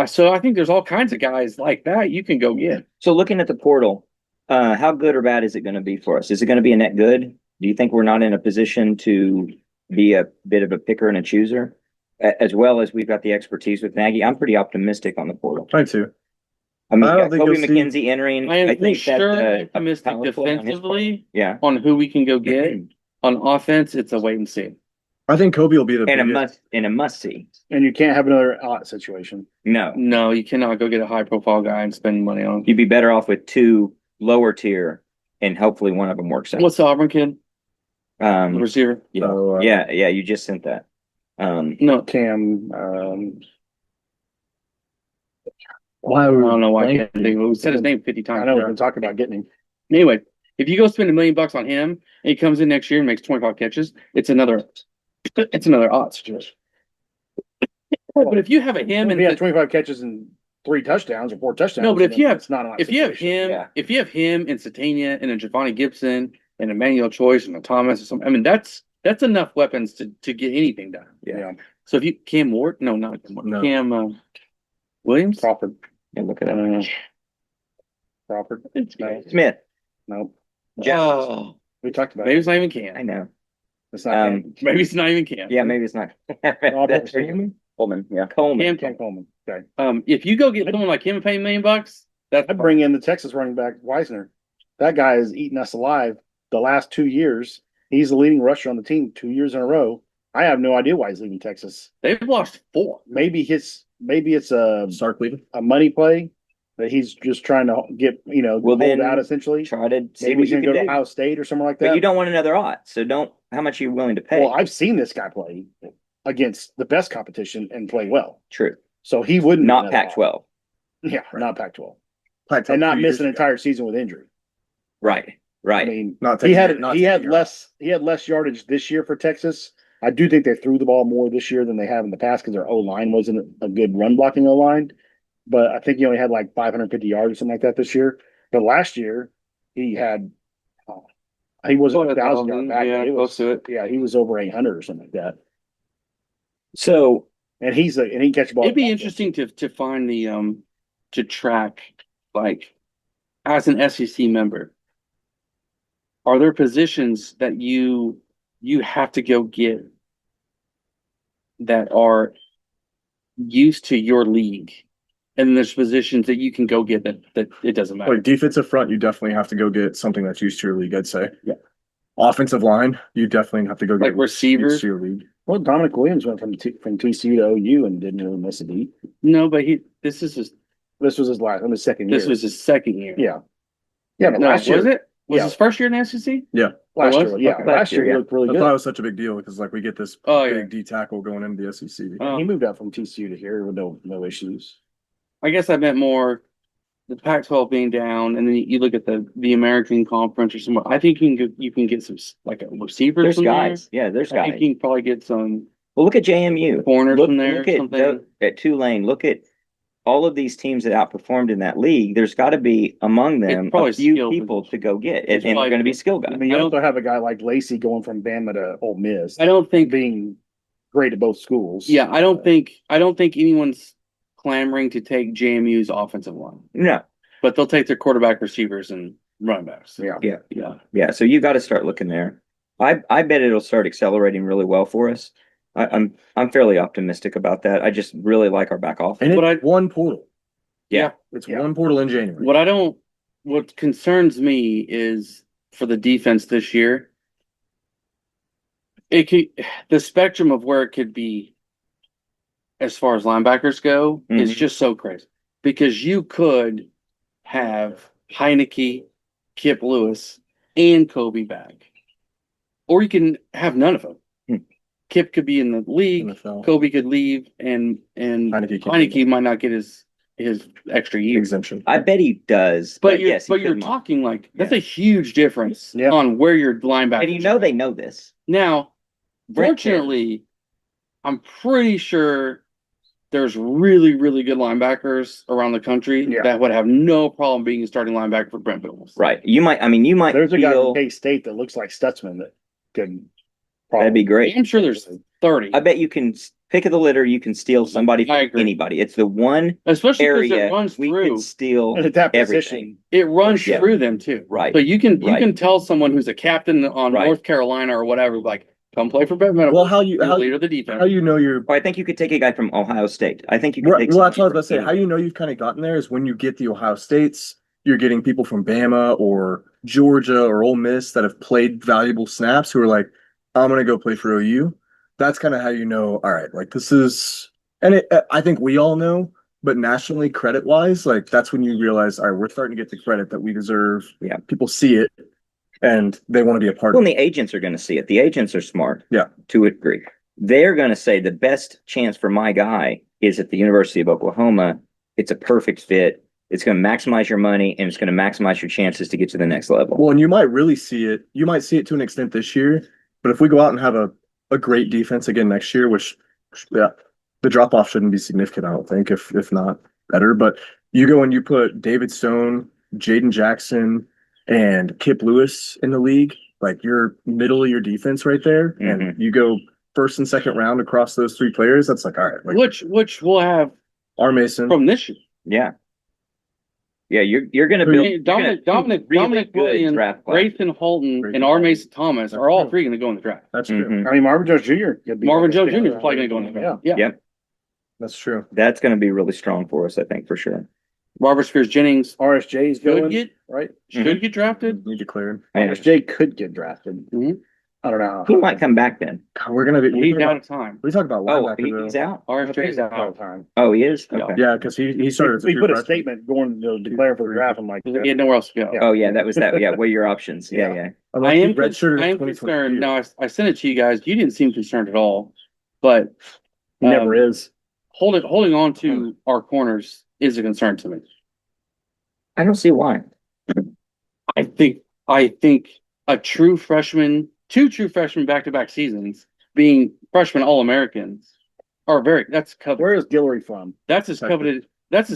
So I think there's all kinds of guys like that you can go get. So looking at the portal, how good or bad is it going to be for us? Is it going to be a net good? Do you think we're not in a position to be a bit of a picker and a chooser, as well as we've got the expertise with Nagy? I'm pretty optimistic on the portal. I too. I mean, I don't think Kobe you'll see- McKenzie entering. I am think sure that's optimistic power play on his defensively Yeah. on who we can go get. On offense, it's a wait and see. I think Kobe will be the And biggest. a must see. And you can't have another situation. No. No, you cannot go get a high profile guy and spend money on him. You'd be better off with two lower tier, and hopefully one of them works out. What's the Auburn kid? The Um, receiver? yeah, So, yeah. You just sent that. No. Cam. I don't know why I can't think of it. We said his name 50 times. I know we've been talking about getting him. Anyway, if you go spend $1 million on him and he comes in next year and makes 25 catches, it's another odd situation. But if you have him If and he had 25 catches and 3 touchdowns or 4 touchdowns, no, but if you have it's not an odd if you have situation. him, if you have him and Satania and a Giovanni Gibson and Emmanuel Choice and a Thomas or something, I mean that's enough weapons to get anything done. Yeah. So if you Cam Ward, no, not Cam Ward, No. Cam Williams, Crawford. yeah, look at that. Crawford. No. Smith. No. Jones. We talked about maybe it. it's not even I Cam. know. It's not Cam. Maybe it's not even Cam. Yeah, maybe it's not. Robert Coleman. Yeah, Coleman. Cam. Coleman. Okay. If you go get someone like him and pay $1 million, that's I'd bring in the Texas running back Weisner. That guy is eating us alive. The last 2 years, he's the leading rusher on the team 2 years in a row. I have no idea why he's leaving Texas. they've lost 4. Maybe it's a Sark leaving. money play that he's just trying to get Well, hold then out essentially. Try to see Maybe what he's you gonna can go to do. Ohio State or something like that. But you don't want another ought. So don't. How much are you willing to pay? Well, I've seen this guy play against the best competition and play well. True. So he wouldn't be Not another Pac-12. Yeah, Right. not Pac-12, Pac-12 and not 2 miss years an ago. entire season with injury. Right. Right. I mean, Not he taking had it- not he had taking it. less yardage this year for Texas. I do think they threw the ball more this year than they have in the past because their O line wasn't a good run blocking O line. But I think he only had like 550 yards or something like that this year. But last year he had he wasn't a 1,000-yard back. Yeah, It close was, to it. yeah, he was over 800 or something like that. So And he can catch the ball. It'd be interesting to find the to track, like, as an SEC member, are there positions that you have to go get that are used to your league, and then there's positions that you can go get that it doesn't matter. Like defensive front, you definitely have to go get something that's used to your league, I'd say. Yeah. Offensive line, you definitely have to go get Like receivers? used to your league. Well, Dominic Williams went from TCU to OU and didn't really miss a beat. No, but this was his second year. second year. Yeah. Yeah, but No, last year was it? Was yeah. his first year in the SEC? Last was? year, yeah. Okay. Last year he Yeah. looked really That's why it good. was such a big deal because like we get this Oh, big yeah. D tackle going into the SEC. He moved out from TCU to here with no issues. I guess I meant more the Pac-12 being down, and then you look at the American Conference or somewhere. I think you can get some like a receiver. there's from guys. Yeah, there's there. I guys. think you can probably get some Well, look at JMU. corners Look, from there. look or at something. at Tulane. Look at all of these teams that outperformed in that league. There's got to be among them It's probably a few skill people position. to go get, It's and they're probably- going to be skill I guys. mean, you I also have a guy like Lacey going from Bama to Ole Miss. I don't think. being great at both schools. Yeah, I don't think anyone's clamoring to take JMU's offensive line, No, but they'll take their quarterback, receivers, and running backs. Yeah. yeah. So you got to start looking there. I bet it'll start accelerating really well for us. I'm fairly optimistic about that. I just really like our back offense. And But it's one portal. Yeah. It's Yeah. one portal in January. What concerns me is for the defense this year, the spectrum of where it could be as far as linebackers go is Mhm. just so crazy because you could have Heineke, Kip Lewis, and Kobe back, or you can have none of them. Hmm. Kip could be in the league, NFL. Kobe could leave, and Heineke might not get his extra year. Exemption. I bet he does. But yes, he you're could talking like that's Yeah. a huge difference Yeah. on where your linebackers. And you know they know this. Now, Brent fortunately, I'm pretty sure there's really, really good linebackers around the country Yeah. that would have no problem being a starting linebacker for Brent Bills. Right. You might There's a guy feel from K-State that looks like Stutzman that could that'd be great. I'm sure there's 30. I bet you can pick of the litter, you can steal somebody I from agree. anybody. It's the one Especially because area it runs we through. can steal and at that everything. position. It runs Yeah. through them too. Right. So you can Right. tell someone who's a captain on Right. North Carolina or whatever, like, come play for Brent Bills. Well, You're the leader of the defense. how you know you're Or I think you could take a guy from Ohio State. I think you could Right, take well, that's what I was somebody about to say. from How you know you've kind of gotten there is when you get the Ohio States, you're getting people from Bama or Georgia or Ole Miss that have played valuable snaps who are like, I'm gonna go play for OU. That's kind of how you know, all right, like this is, and I think we all know, but nationally, credit wise, like that's when you realize, all right, we're starting to get the credit that we deserve. Yeah. People see it and they want to be a part Well, of and it. the agents are going to see it. The agents are smart. Yeah. To a degree. They're going to say the best chance for my guy is at the University of Oklahoma. It's a perfect fit. It's going to maximize your money and it's going to maximize your chances to get to the next level. Well, and you might really see it. You might see it to an extent this year, but if we go out and have a great defense again next year, which yeah, the drop off shouldn't be significant, I don't think, if not better. But you go and you put David Stone, Jaden Jackson, and Kip Lewis in the league, like your middle of your defense right there, and you go first and second round across those three players, that's like all right. Like, which we'll have R. Mason from this year. Yeah. Yeah, you're going to Who- build Hey, Dominic good Williams, draft class. Grayson Holton, Grayson and R. Holton. Mason Thomas That's are all true. three going to go in the draft. That's true. Mhm. I mean, Marvin Jones Jr. could be. Marvin Jones Jr. is probably going to go in the draft. Yeah. Yep. That's true. That's going to be really strong for us, I think, for sure. Robert Spears Jennings RSJ's could going, get right? get drafted. He declared. And RSJ could get drafted. Mhm. I don't know. he might come back then. God, we're gonna be. He's out of time. We talk about Oh, linebacker he's though. out? RFJ's all out. the time. Oh, he is? Yeah. Okay. Yeah, because he started. as a He true put a freshman. statement going to declare for the draft. I'm like, He had nowhere else to go. Yeah. Oh, yeah, that was that. Yeah, what are your options? Yeah, Yeah. yeah. Unless I he am redshirted in 2022. concerned. Now I sent it to you guys. You didn't seem concerned at all, but he never is. holding on to our corners is a concern to me. I don't see why. I think a true freshman, two true freshmen back-to-back seasons being freshman All-Americans are that's coveted. Where is Guillory from? That's as coveted as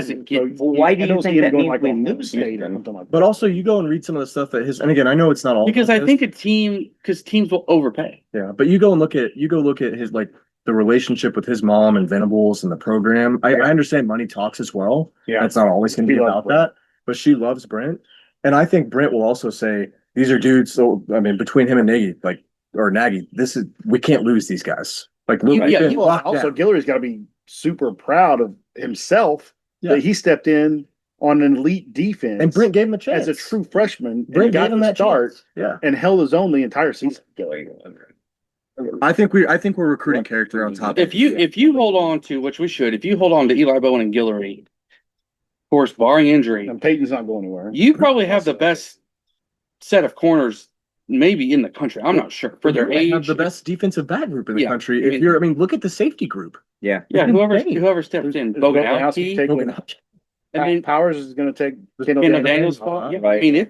it gets. Well, why do I you don't think see him that going means like we Ohio lose State or him? something like that. But also, you go and read some of the stuff that his. And again, I know it's not all Because like I think because teams will overpay. Yeah, but you go and look at his like the relationship with his mom and Venables and the program. I understand money talks as well. Yeah. It's not always going to She be loves about Brent. that, but she loves Brent, and I think Brent will also say these are dudes. So I mean, between him and Nagy, we can't lose these guys. Like, Yeah, we've been Well, locked also, down. Guillory's got to be super proud of himself Yeah. that he stepped in on an elite defense And Brent gave him a chance as a true freshman Brent and got gave him the that start chance. Yeah, and held his own the entire season. I think we're recruiting character on top. If you hold on to, which we should, if you hold on to Eli Bowen and Guillory, of course, barring injury, And Peyton's not going anywhere. you probably have the best set of corners maybe in the country. I'm not sure for their You have age. the best defensive back group in the Yeah, country. I mean- Look at the safety group. Yeah. Yeah, It's insane. whoever steps in, Boganowski, taking and then Powers is going to take Kendall Daniels. Daniels' spot. Yeah, I Right. mean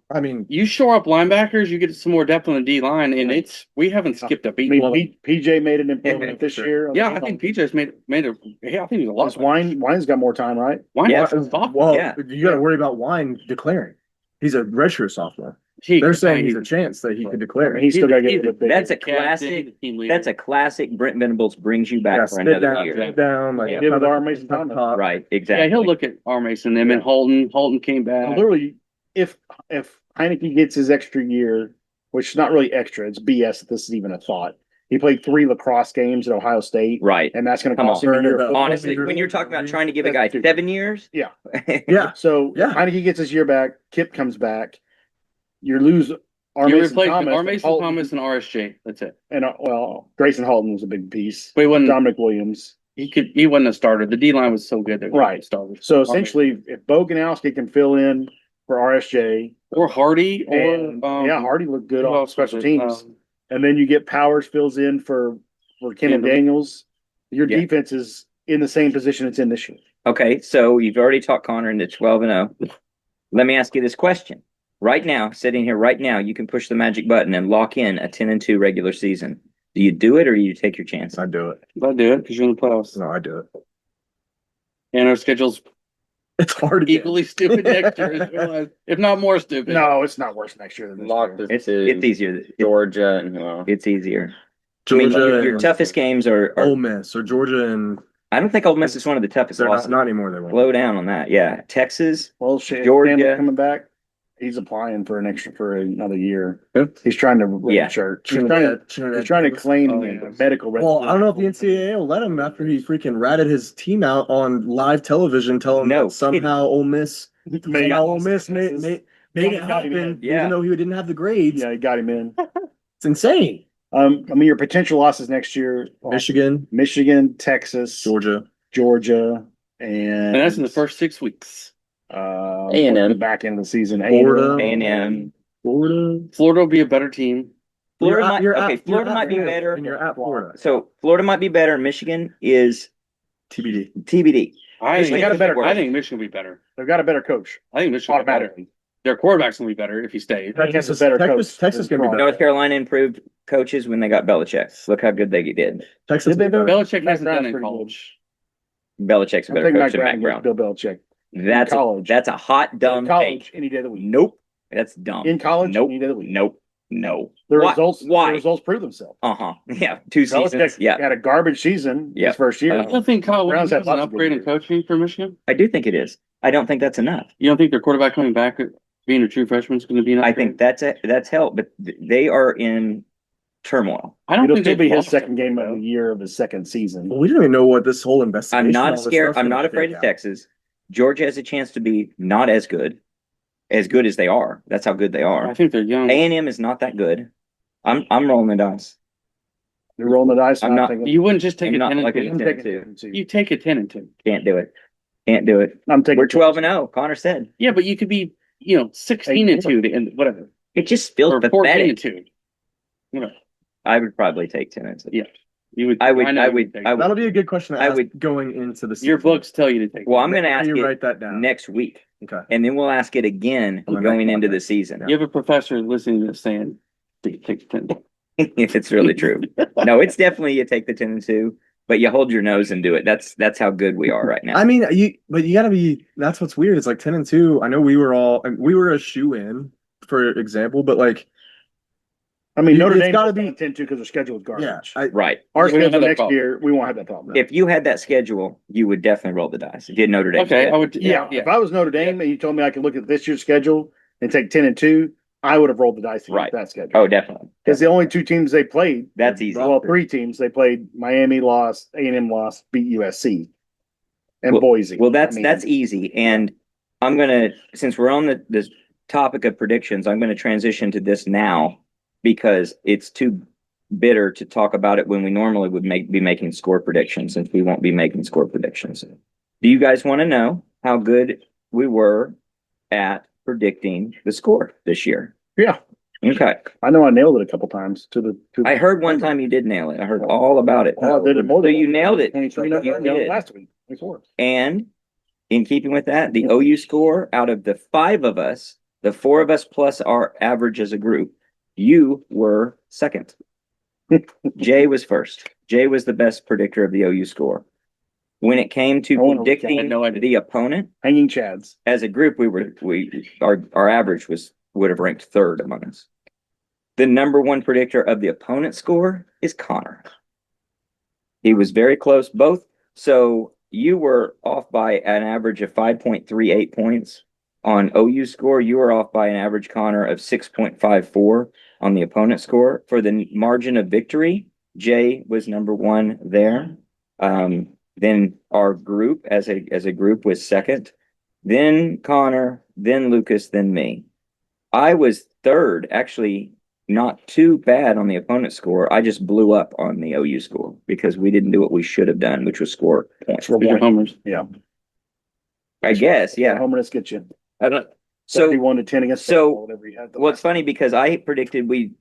I mean, you shore up linebackers, you get some more depth on the D line, and we haven't skipped a I beat. mean, PJ made an improvement this Sure. year. Yeah, I think PJ's made a. Yeah, I think he's a lot. Plus, Wine's got more time, right? Wine Yeah. is soft. well, Yeah. you got to worry about Wine declaring. He's a redshirt sophomore. He- They're saying he's a chance that he could declare. He's still got to get he's a bit. That's a captain, classic. team leader. That's a classic. Brent Venables brings you back Yeah, for spit another down, year. spit down, like Yeah. Did with R. Mason Thomas. top. Right. Yeah, Exactly. he'll look at R. Mason, them and Holton. Holton came back. Literally, if Heineke gets his extra year, which is not really extra, it's BS that this is even a thought. He played 3 lacrosse games at Ohio State, Right. and that's going to Come cost on. him a year of Burn it up. football. Honestly, when you're talking about trying to give a guy Dude. 7 years, Yeah. Yeah. So Yeah. Heineke gets his year back. Kip comes back. You lose R. You Mason replace Thomas, R. but Mason Halton- Thomas and RSJ. That's it. and well, Grayson Halton was a big piece. But he wasn't. Dominic Williams. He wasn't a starter. The D line was so good that he Right. started. So essentially, if Boganowski can fill in for RSJ, or Hardy, or and Hardy looked good who on else special was it? teams, and then you get Powers fills in for Kendall Kendall. Daniels. Your Yeah. defense is in the same position it's in this year. okay, so you've already talked Connor into 12-0. Let me ask you this question. Right now, sitting here right now, you can push the magic button and lock in a 10-2 regular season. Do you do it or do you take your chance? I do it. I'll do it because you're in the playoffs. No, I do it. And our schedule's It's hard to get. equally stupid next year, if not more stupid. No, it's not worse next year than this Locked year. It's to easier. Georgia and who else? It's easier. Georgia. your and toughest games are Ole Miss or Georgia and I don't think Ole Miss is one of the toughest they're losses. not anymore. They won't. Slow down on that. Yeah. Texas. Well, Georgia. Stanley coming back. He's applying for another year. Who? He's trying to Yeah. shirt. Trinidad. He's trying to claim Oh, a yeah. medical. Well, I don't know if the NCAA will let him after he freaking ratted his team out on live television, telling No that somehow Ole Miss made made it happen, Yeah. even though he didn't have the grades. Yeah, he got him in. It's insane. I mean, your potential losses next year: Michigan, Texas, Georgia, And that's in the first 6 weeks. A&M. the back end of the season. Florida. A&M. Florida will be a better team. Florida might, You're okay, at- Florida you're might at be Florida, better. and you're at Florida. So Florida might be better. Michigan is TBD. TBD. I Michigan think, got a better I think Michigan will be better. They've got a better coach I think Michigan will be better. automatically. Their quarterback's going to be better if he stays. Texas is a better coach. Texas than gonna be better. North Carolina improved coaches when they got Belichick. Look how good they did. Texas. Did they though? Belichick Matt hasn't Brown's done it in pretty college. Belichick's a I better think coach Mike than Matt Brown Brown. against Bill Belichick. That's in college. that's a hot dumb in college take. any day of the week. Nope. That's dumb. In college Nope. any day of the week. Nope. No. The Why? results. Why? The results prove themselves. Uh-huh. Yeah. 2 seasons. Belichick Yeah. had a garbage season Yeah. his first year. You don't think Kyle Browns Williams had is an lots of good upgrade in years. coaching for Michigan? I do think it is. I don't think that's enough. You don't think their quarterback coming back, being a true freshman, is going to be an I upgrade? think that's help, but they are in turmoil. I don't It'll think still be they've his lost second it, game though. of the year of his second season. Well, we don't even know what this whole investigation. I'm not all this scared. stuff's I'm gonna not afraid shake of out. Texas. Georgia has a chance to be not as good as they are. That's how good they I are. think they're young. A&M is not that good. I'm rolling the dice. You're rolling the dice. I'm not- thinking, You wouldn't just take I'm a not 10 and like 2. a- I'm 10 taking and 2. You take a 10 and 2. Can't do it. Can't do it. I'm taking. We're 12-0. Connor said Yeah, but you could be, 16 and 2 and whatever, it just feels or 14 and pathetic. 2. I would probably take 10-2. Yeah, you would. I would. know I you would. take I it. would. That'll be a good question to I ask would- going into the season. Your books tell you to take. Well, it. I'm going to Make ask sure you it write that down. next week, Okay. and then we'll ask it again On the going next into podcast. the season. You have a professor listening to this saying, "Take 10." If it's really true. No, it's definitely you take the 10-2, but you hold your nose and do it. That's how good we are right now. I mean, but you gotta be. That's what's weird. It's like 10-2. I know we were a shoe in, for example, but like, I mean, Notre It's Dame gotta got be- 10-2 because their schedule is yeah, garbage. Right. Our We don't have schedule that next problem. year, we won't have that problem. If you had that schedule, you would definitely roll the dice. If you had Notre Dame. Okay, I would. Yeah, if I was Notre Dame and you told me I could look at this year's schedule and take 10-2, I would have rolled the dice against Right. that schedule. Oh, definitely. Because the only 2 teams they played, That's easy. well, 3 teams they played: Miami lost, A&M lost, beat USC, and Boise. Well, that's I mean, that's easy. And I'm gonna, since we're on this topic of predictions, I'm gonna transition to this now because it's too bitter to talk about it when we normally would be making score predictions, since we won't be making score predictions. Do you guys want to know how good we were at predicting the score this year? Yeah, Okay. I know I nailed it a couple times to the. I heard one time you did nail it. I heard all about it. Oh, I did it more So than you nailed it. 23 You nailed did. it last week. 24. And in keeping with that, the OU score out of the 5 of us, the 4 of us plus our average as a group, you were second. Jay was first. Jay was the best predictor of the OU score. When it came to I wanna recap. predicting No idea. the opponent, Hanging Chads. as a group, our average would have ranked third among us. The number one predictor of the opponent score is Connor. He was very close, both. So you were off by an average of 5.38 points on OU score. You were off by an average, Connor, of 6.54 on the opponent score. For the margin of victory, Jay was number one there. Then our group as a group was second. Then Connor, then Lucas, then me. I was third, actually not too bad on the opponent score. I just blew up on the OU score because we didn't do what we should have done, which was score points. For Your one. homers. Yeah. I guess, yeah. Homers get you. I don't. So 31-10 against so, whatever you had. well, it's funny because I predicted we'd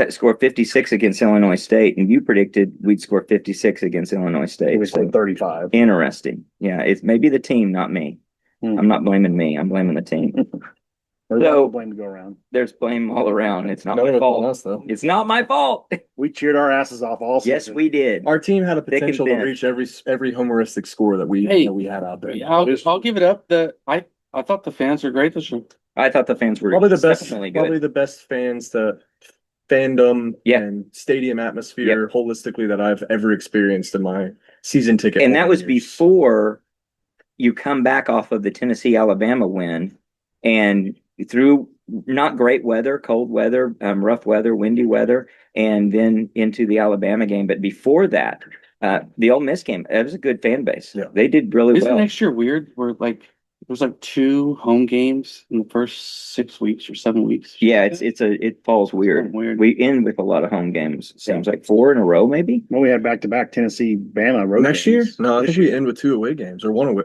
score 56 against Illinois State, and you predicted we'd score 56 against Illinois State. We scored 35. Interesting. Yeah, it's maybe the team, not me. I'm not blaming me. I'm blaming the team. There's So- lots of blame to go around. There's blame all around. It's not None my of it's on fault. us, though. It's not my fault. We cheered our asses off all season. Yes, we did. Our team had a Thick and potential to thin. reach every homeristic score that we Hey. that we had out there. I'll give it up. I thought the fans were great this year. I thought the fans were Probably the best, exceptionally good. probably the best fans to fandom Yeah. and stadium atmosphere holistically that I've ever experienced in my season ticket. And that was years. before you come back off of the Tennessee Alabama win and through not great weather, cold weather, rough weather, windy weather, and then into the Alabama game. But before that, the Ole Miss game, it was a good fan base. Yeah. They did really Isn't well. next year weird? Where like there's like 2 home games in the first 6 weeks or 7 weeks. Yeah, it falls weird. Weird. We end with a lot of home games. Seems like 4 in a row, maybe. Well, we had back-to-back Tennessee, Bama road Next year? games. No, I This think we year. end with 2 away games or 1 away.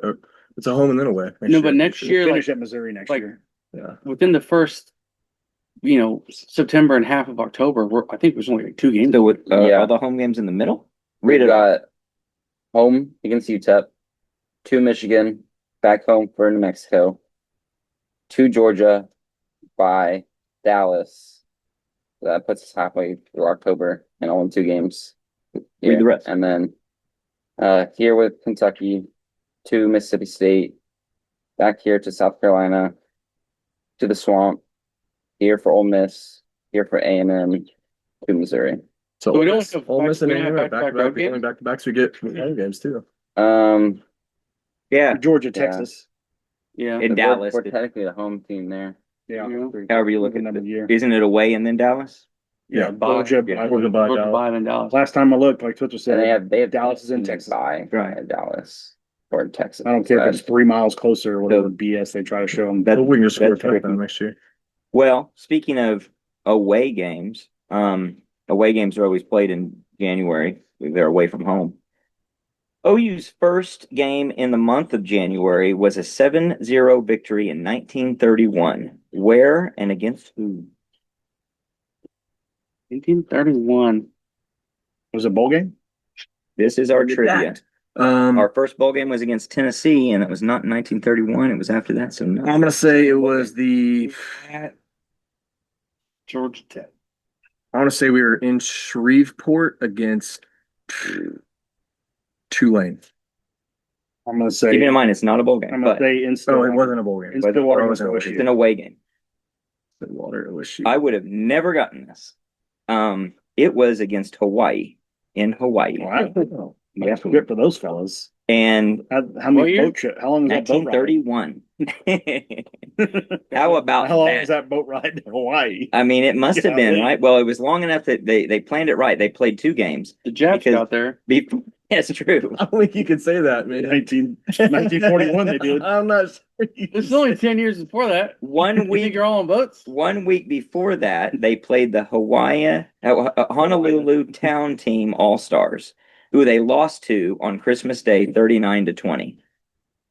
It's a home and then away. No, but next year, Finish like at Missouri next like- year. Yeah. within the first, September and half of October, I think there's only like 2 games. So with Yeah. all the home games in the middle, We read it off. got home against UTEP, 2 Michigan, back home for New Mexico, 2 Georgia, by Dallas. That puts us halfway through October and all in 2 games. Read the rest. And then here with Kentucky, 2 Mississippi State, back here to South Carolina, to the Swamp, here for Ole Miss, here for A&M, to Missouri. So So we don't Ole Miss, have Ole Miss and we don't have A&M back-to-back back road to games? back to back, so we get home games too. Yeah, Georgia, Texas. Yeah. in Dallas. We're technically the home team there. Yeah. However you look at Another year. it. Isn't it away and then Dallas? Yeah, Georgia. Yeah. Georgia by Georgia Dallas. 5 in Dallas. Last time I looked, like Twitter said, And they have Dallas is in Texas. by Right. Dallas or Texas. I don't care if it's 3 miles closer or whatever BS they try to show them. That- We can just score a that's tricky. touchdown next year. Well, speaking of away games, away games are always played in January. They're away from home. OU's first game in the month of January was a 7-0 victory in 1931. Where and against who? 1931. Was it a bowl game? This is our trivia. I'm Our first bowl game was against Tennessee, and it was not in 1931. It was after that. So no. gonna say it was the. Georgia Tech. I want to say we were in Shreveport against Tulane. I'm gonna say. Keeping in mind, it's not a bowl game, I'm gonna but say in Oh, Stillwater. it wasn't a bowl In game. Stillwater It against wasn't a it's OSU. an away game. Stillwater OSU. I would have never gotten this. It was against Hawaii in Hawaii. Wow. Yeah. That's good for those fellas. And How What many year? boat trip? How long was that boat ride? 1931. How about How long that? was that boat ride to Hawaii? I mean, it must have been, Golly. right? Well, it was long enough that they planned it right. They played 2 games. The Japs Because- got there. That's true. I don't think you could say that, man. 1941 they did. I'm not sure. This is only 10 years before that. One You think week you're all on boats? 1 week before that, they played the Honolulu Town Team All Stars, who they lost to on Christmas Day, 39-20.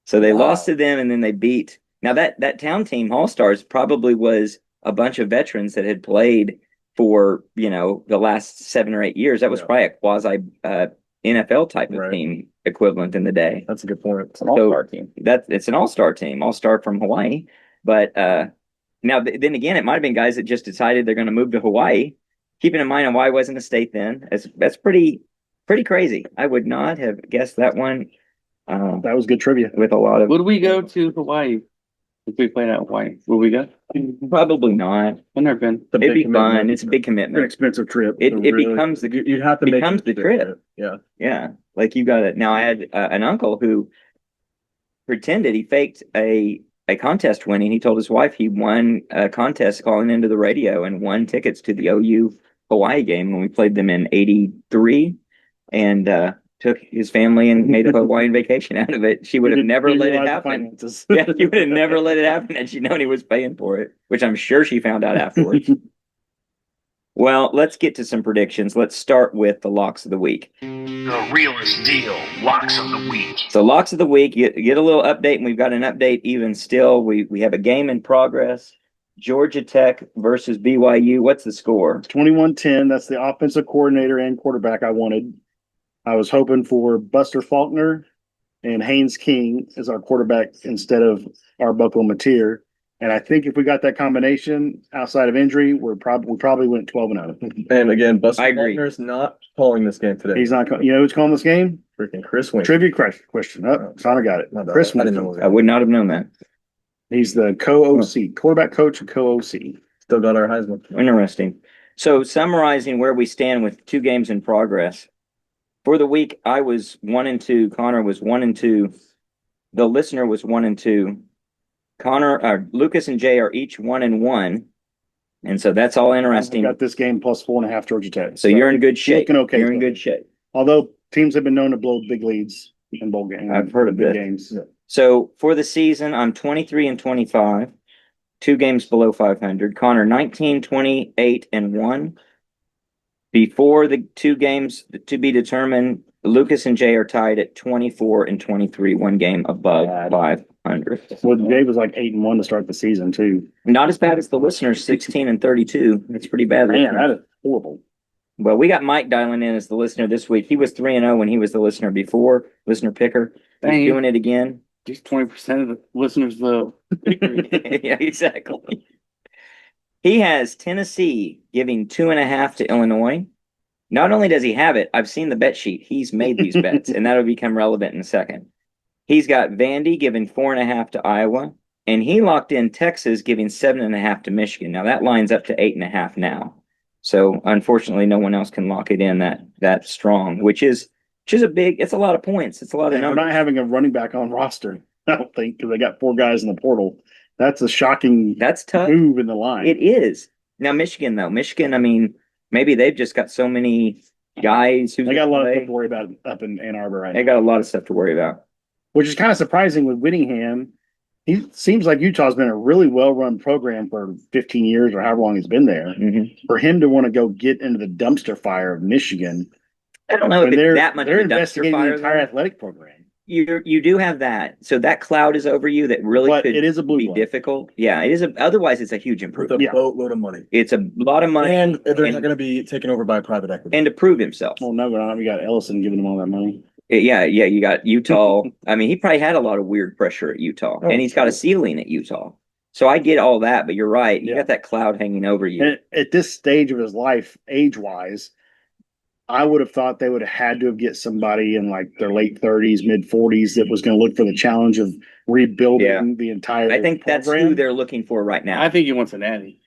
So they lost to them, and then they beat. Now that Town Team All Stars probably was a bunch of veterans that had played for the last 7 or 8 years. That was Yeah. probably a quasi NFL type of Right. team equivalent in the day. That's a good point. It's an all-star team. It's an all-star team, all-star from Hawaii. But now then again, it might have been guys that just decided they're going to move to Hawaii. Keeping in mind Hawaii wasn't a state then. That's pretty crazy. I would not have guessed that one That was good trivia. with a lot of Would we go to Hawaii if we played out Hawaii? Would we go? probably not. I've never been. It's a It'd big be fun. commitment. It's a big An commitment. expensive trip. It Really- becomes the You'd have to make becomes the trip. Yeah. Yeah, like you got it. Now I had an uncle who pretended he faked a contest winning. He told his wife he won a contest calling into the radio and won tickets to the OU Hawaii game when we played them in '83, and took his family and made a Hawaiian vacation out of it. She would have never let it happen. Yeah, she would have never let it happen had she known he was paying for it, which I'm sure she found out afterwards. Well, let's get to some predictions. Let's start with the locks of the week. The realest deal, locks of the week. So locks of the week, get a little update, and we've got an update even still. We have a game in progress. Georgia Tech versus BYU. What's the score? 21-10. That's the offensive coordinator and quarterback I wanted. I was hoping for Buster Faulkner and Haynes King as our quarterback instead of Arbuckle Mateer. And I think if we got that combination outside of injury, we probably went 12-0. And again, Buster I agree. Faulkner's not calling this game today. He's not. You know who's calling this game? Freaking Chris Wink. Trivia question. Oh, Connor got it. Chris I didn't Wink. know. I would not have known that. He's the co-OC, quarterback coach and co-OC. Still got our Heisman. Interesting. So summarizing where we stand with 2 games in progress. For the week, I was 1-2. Connor was 1-2. The listener was 1-2. Lucas and Jay are each 1-1. And so that's all interesting. Got this game plus 4.5 Georgia Tech. So you're in good shape. Looking okay. You're in good shape. Although teams have been known to blow big leads in bowl games. I've heard of big it. games. Yeah. So for the season, I'm 23-25, 2 games below 500. Connor 19-28-1. Before the 2 games to be determined, Lucas and Jay are tied at 24-23, 1 game above 500. Well, Jay was like 8-1 to start the season too. Not as bad as the listeners, 16-32. That's pretty bad. Man, that is horrible. Well, we got Mike dialing in as the listener this week. He was 3-0 when he was the listener before, listener picker. He's Dang. doing it again. Just 20% of the listeners, though. Yeah, exactly. He has Tennessee giving 2.5 to Illinois. Not only does he have it, I've seen the bet sheet. He's made these bets, and that'll become relevant in a second. He's got Vandy giving 4.5 to Iowa, and he locked in Texas giving 7.5 to Michigan. Now that lines up to 8.5 now. So unfortunately, no one else can lock it in that strong, which is it's a lot of points. It's a lot of And we're numbers. not having a running back on roster, I don't think, because they got 4 guys in the portal. That's a shocking That's tough. move in the line. It is. Now Michigan, though. Michigan, I mean, maybe they've just got so many guys who They got a lot of stuff to worry about up in Ann Arbor right They now. got a lot of stuff to worry about. Which is kind of surprising with Whittingham. He seems like Utah's been a really well-run program for 15 years or however long he's been there. Mhm. For him to want to go get into the dumpster fire of Michigan, I don't know if and it's they're that much they're of a dumpster investigating the fire, entire though. athletic program. You do have that, so that cloud is over you. That really But could it is a blue be blood. difficult. Yeah, it is. Otherwise, it's a huge With improvement. a Yeah. boatload of money. It's a lot of money, And they're and- not going to be taken over by private equity. and to prove himself. Well, no, we got Ellison giving them all that money. Yeah. You got Utah. I mean, he probably had a lot of weird pressure at Utah, Oh, and he's got a ceiling at Utah. So I get all that, but you're right. You Yeah. got that cloud hanging over you. And at this stage of his life, age-wise, I would have thought they would have had to have get somebody in like their late 30s, mid 40s that was going to look for the challenge of rebuilding Yeah. the entire I think that's program. who they're looking for right now. I think he wants an Addy.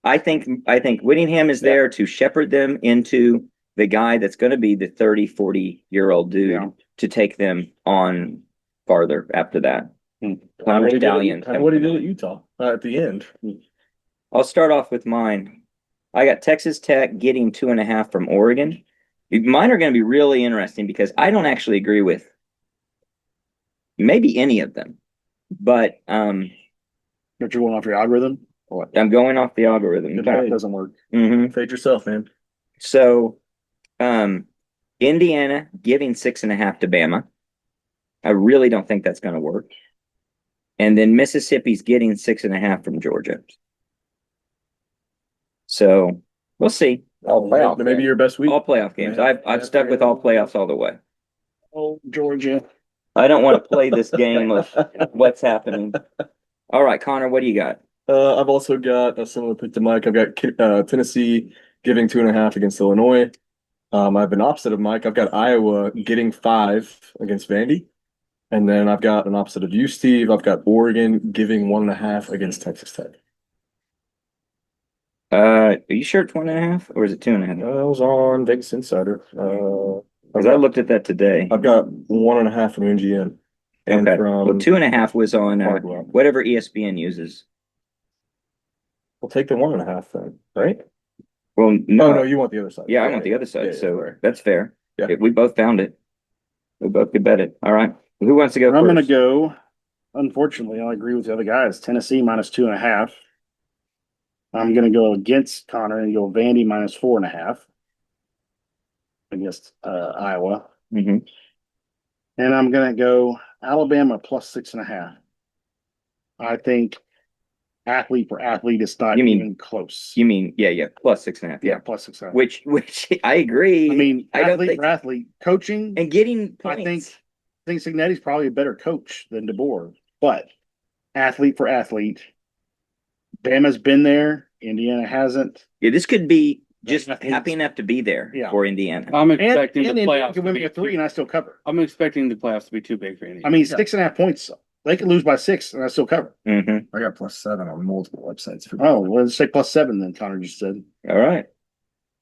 I think Whittingham is there to shepherd them into the guy that's going to be the 30, 40-year-old dude Yeah. to take them on farther after that. Clown Stallion. Kind of what he did at Utah at the end. I'll start off with mine. I got Texas Tech getting 2.5 from Oregon. Mine are going to be really interesting because I don't actually agree with maybe any of them, but But you're going off your algorithm. I'm going off the algorithm. The math doesn't work. Mhm. Fade yourself, man. So, Indiana giving 6.5 to Bama. I really don't think that's going to work. And then Mississippi's getting 6.5 from Georgia. So we'll see. All playoff. Maybe game. your best week. All playoff games. Yeah. I've stuck with all playoffs all the way. Oh, Georgia. I don't want to play this game of what's happening. All right, Connor, what do you got? I've also got a similar pick to Mike. I've got Tennessee giving 2.5 against Illinois. I've been opposite of Mike. I've got Iowa getting 5 against Vandy. And then I've got an opposite of you, Steve. I've got Oregon giving 1.5 against Texas Tech. Are you sure it's 1.5 or is it 2.5? I was on Vegas Insider. Because I looked at that today. I've got 1.5 from MGM. And Okay. from Well, 2.5 was on Hardwell. whatever ESPN uses. We'll take the 1.5 then, right? Well, no, Oh, no, you want the other side. yeah, I want the other side, Yeah, so right. that's fair. Yeah. We both found it. We both could bet it. All right. Who wants to go I'm going to first? go. Unfortunately, I agree with the other guys. Tennessee minus 2.5. I'm going to go against Connor and go Vandy minus 4.5 against Iowa. Mm-hmm. And I'm going to go Alabama plus 6.5. I think athlete for athlete is not You mean- even close. You mean, yeah, plus 6.5. Yeah, Yeah. plus 6.5. Which I agree. I mean, I don't athlete think, for athlete coaching. and getting I points. think Cignetti's probably a better coach than DeBoer, but athlete for athlete, Bama's been there. Indiana hasn't. Yeah, this could be just I think happy enough to be there Yeah. for Indiana. I'm And, expecting and the Indiana playoffs can to win me be a 3 and I still cover. I'm expecting the playoffs to be too big for Indiana. I mean, 6.5 points. They could lose by 6 and I still cover. Mm-hmm. I got +7 on multiple websites for Oh, well, let's say +7 then, Connor just said. All right.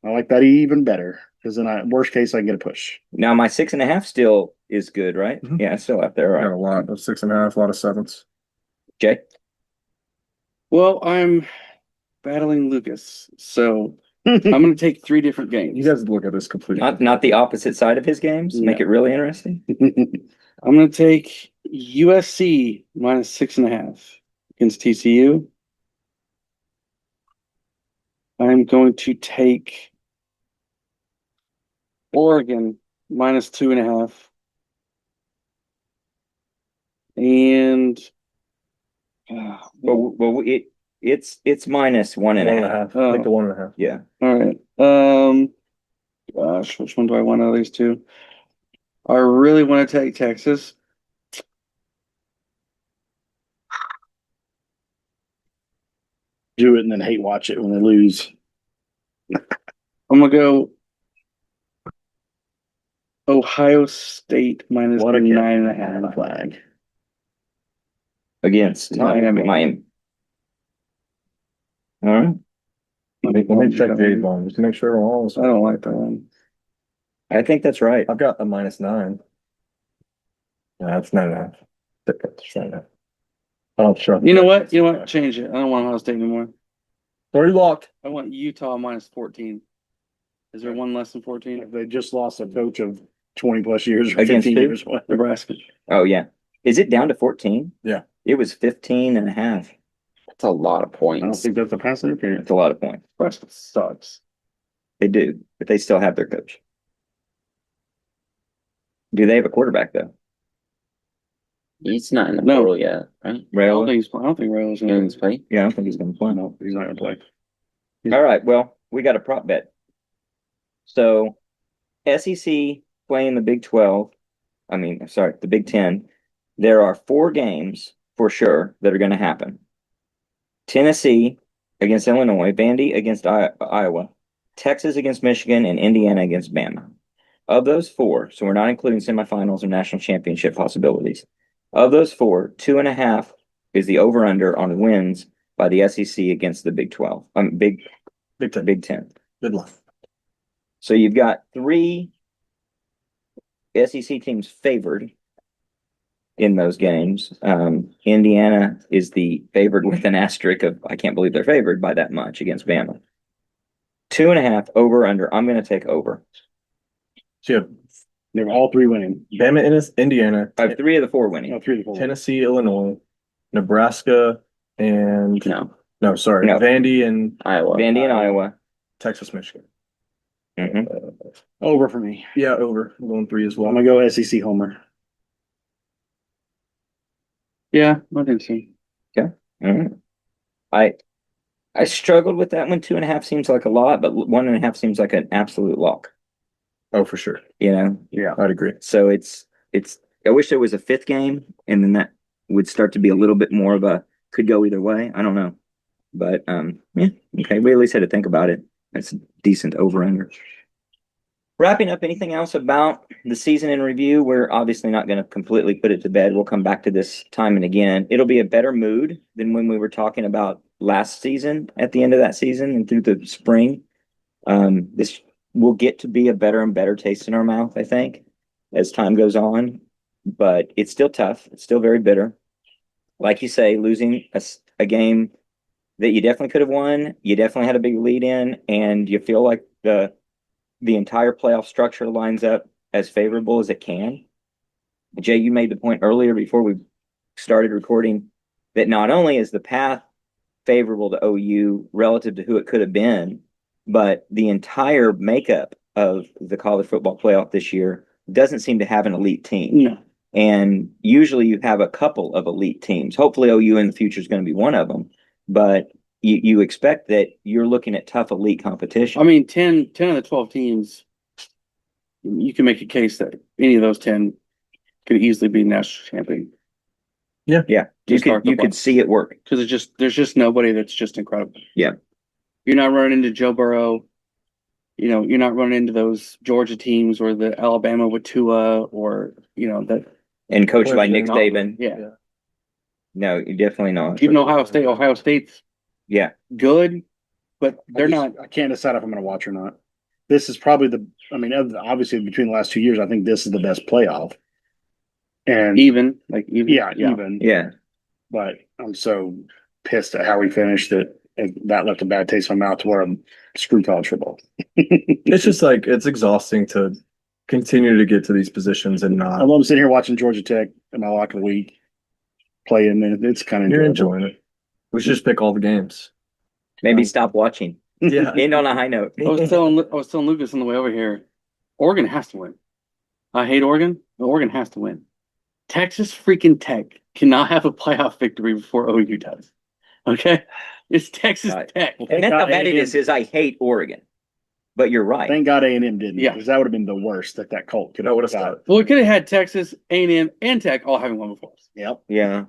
I like that even better because then worst case, I can get a push. Now my 6.5 still is good, right? Mhm. Yeah, it's still up there. All got right. a lot of 6.5, a lot of 7s. Jay? Well, I'm battling Lucas, so I'm going to take 3 different games. You guys look at this completely. Not the opposite side of his games. Make Yeah. it really interesting. I'm going to take USC minus 6.5 against TCU. I'm going to take Oregon minus 2.5. And Well, it's minus 1.5. I think the 1.5. Yeah. all right. Gosh, which one do I want out of these two? I really want to take Texas. Do it and then hate watch it when they lose. I'm gonna go Ohio State minus What a 9.5. flag. Against Miami. Miami. All right. Let me check the one just to make sure we're all. I don't like that one. I think that's right. I've got a -9. Yeah, that's 9.5. That's 9.5. I don't trust. You know what? You know what? Change it. I don't want Ohio State anymore. Already locked. I want Utah minus 14. Is there one less than 14? They just lost a coach of 20 plus years or Against 15 who? years. Whatever. Nebraska. Oh, yeah. Is it down to 14? Yeah. It was 15.5. That's a lot of I don't points. think that's a pass interference. That's a lot of points. Nebraska sucks. They do, but they still have their coach. Do they have a quarterback, though? He's not in the No. portal yet, right? I don't think Rayo's gonna Games play. Yeah, I don't think he's going to play. No, he's not going to play. All right. Well, we got a prop bet. So, SEC playing the Big 12. The Big 10. There are 4 games for sure that are going to happen. Tennessee against Illinois, Vandy against Iowa, Texas against Michigan, and Indiana against Bama. Of those 4, so we're not including semifinals or national championship possibilities. Of those 4, 2.5 is the over/under on wins by the SEC against the Big 12. Big Big Ten. Big 10. Good luck. So you've got 3 SEC teams favored in those games. Indiana is the favored with an asterisk of I can't believe they're favored by that much against Bama. 2.5 over/under. I'm going to take over. So you have They're all 3 winning. Bama, Indiana, I have 3 of the 4 winning. No, 3 to 4. Tennessee, Illinois, Nebraska, and No, sorry, No. Vandy and Iowa. Vandy and Iowa. Texas, Michigan. Mhm. Over for me. Yeah, over. I'm going 3 as I'm well. going to go SEC homer. Yeah, I think so. All right. I struggled with that one. 2.5 seems like a lot, but 1.5 seems like an absolute lock. Oh, for sure. Yeah. I'd agree. So it's. I wish there was a 5th game, and then that would start to be a little bit more of a could go either way. I don't know, but yeah, okay. We at least had to think about it. That's a decent over/under. Wrapping up, anything else about the season in review? We're obviously not going to completely put it to bed. We'll come back to this time and again. It'll be a better mood than when we were talking about last season at the end of that season and through the spring. This will get to be a better and better taste in our mouth, I think, as time goes on. But it's still tough. It's still very bitter. Like you say, losing a game that you definitely could have won. You definitely had a big lead in, and you feel like the entire playoff structure lines up as favorable as it can. Jay, you made the point earlier before we started recording that not only is the path favorable to OU relative to who it could have been, but the entire makeup of the college football playoff this year doesn't seem to have an elite team. No. And usually you have a couple of elite teams. Hopefully OU in the future is going to be one of them, but you expect that you're looking at tough elite competition. I mean, 10 of the 12 teams, you can make a case that any of those 10 could easily be national champion. Yeah, you start the could see it working. Because there's just nobody that's just incredible. Yeah. You're not running into Joe Burrow. You're not running into those Georgia teams or the Alabama with Tua or, that. And coached by Clemson. Nick Saban. Yeah. No, you're definitely not. Even Ohio State's Yeah. good, but they're not. I can't decide if I'm going to watch or not. This is probably obviously between the last 2 years, I think this is the best playoff. And Even. yeah, even. Yeah. But I'm so pissed at how we finished that that left a bad taste in my mouth to where I'm screw college football. It's just like it's exhausting to continue to get to these positions and I not. love sitting here watching Georgia Tech in my lock of the week playing, and it's kind of You're enjoying it. We should just pick all the games. Maybe stop watching. Yeah. End on a high note. I was telling Lucas on the way over here, Oregon has to win. I hate Oregon, but Oregon has to win. Texas freaking Tech cannot have a playoff victory before OU does. Okay? It's Texas Right. Tech. And that's how bad it is I hate Oregon. But you're right. Thank God A&M didn't, Yeah. because that would have been the worst that Colt could That have would have got. started. Well, we could have had Texas, A&M, and Tech all having won before us. Yep. Yeah.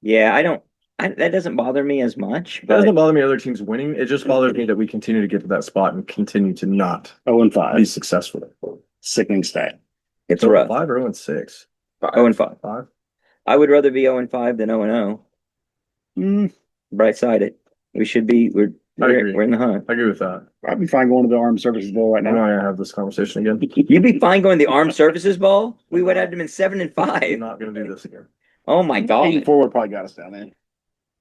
Yeah, that doesn't bother me as much. It But doesn't bother me other teams winning. It just bothers me that we continue to get to that spot and continue to not 0-5. be successful. Sickening stat. it's So rough. 5 or 0-6? 0-5. 5. I would rather be 0-5 than 0-0. Bright sided. We should be. I agree. We're in the hunt. I agree with that. I'd be fine going to the Armed Services Bowl right I'm not now. gonna have this conversation again. You'd be fine going to the Armed Services Bowl. We would have been 7-5. I'm not gonna do this again. Oh my God. 84 would probably got us down there.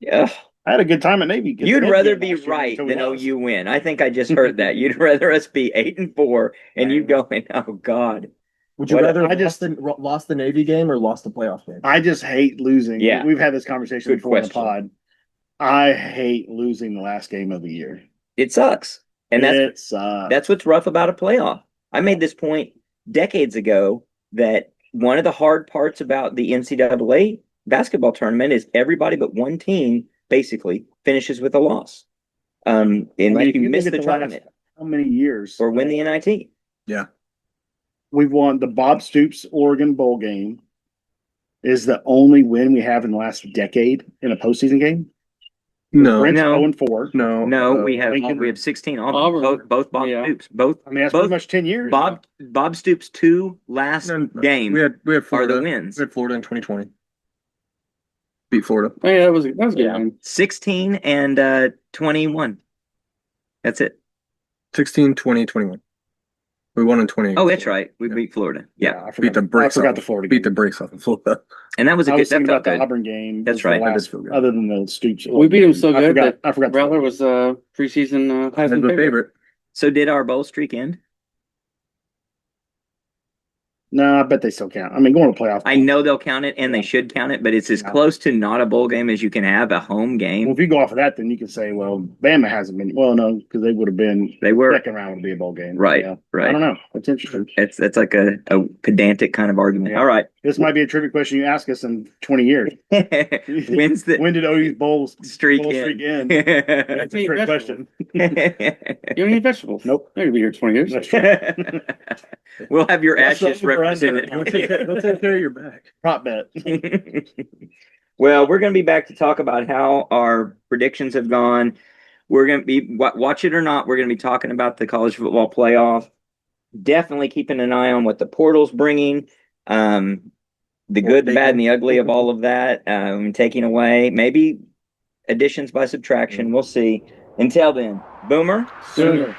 Yeah. I had a good time at Navy. You'd rather be right than OU win. I think I just heard that. You'd rather us be 8-4 and you going, oh God. Would you What- rather I have just- lost the Navy game or lost the playoff game? I just hate losing. Yeah. We've had this conversation Good before in the question. pod. I hate losing the last game of the year. It sucks. And it's that's what's rough about a playoff. I made this point decades ago that one of the hard parts about the NCAA basketball tournament is everybody but one team basically finishes with a loss. And I mean, if if you you miss look the at the last- tournament how many years or win the NIT. we've won the Bob Stoops Oregon Bowl game is the only win we have in the last decade in a postseason game. No, Brent's No. 0-4. no, No, we have Lincoln- 16 Auburn. both Bob Yeah. Stoops. Both I mean, that's both pretty much 10 years. Bob Stoops' two last No, games We had are Florida. the wins. We had Florida in 2020. Beat Florida. Oh, yeah, that was a good Yeah. one. 16 and 21. That's it. 16, 20, 21. We won in 20. Oh, that's right. We Yeah. beat Florida. Yeah. I Beat the brakes. I forgot off- the Florida Beat game. the brakes off of Florida. And that was a I good was that thinking felt about the good. Auburn game. That's was the right. That last- did feel good. Other than the Stoops. We beat him so I good forgot. that I forgot. Rattler was preseason That's Heisman the favorite. favorite. So did our bowl streak end? No, I bet they still count. I mean, going to playoff. I know they'll count it and they Yeah. should count it, but it's as Yeah. close to not a bowl game as you can have a home Well, game. if you go off of that, then you can say, well, Bama hasn't been. Well, no, because they would have been. They were Second round would be a bowl game. right, Yeah. I right. don't know. That's interesting. That's like a pedantic kind of argument. Yeah. All right. This might be a trivia question you ask us in 20 years. When's the When did OU's bowl streak bowl end? streak end? That's a Eat trick vegetables. question. You don't eat vegetables. Nope. They're gonna be here 20 years. That's true. We'll have your That's ashes the over-under. represented. They'll take care of your back. Prop bet. Well, we're going to be back to talk about how our predictions have gone. We're going to be, watch it or not, we're going to be talking about the college football playoff. Definitely keeping an eye on what the portal's bringing. The good, the bad, and the ugly of all of that. Taking away, maybe additions by subtraction. We'll see. Until then, Boomer. Sooner.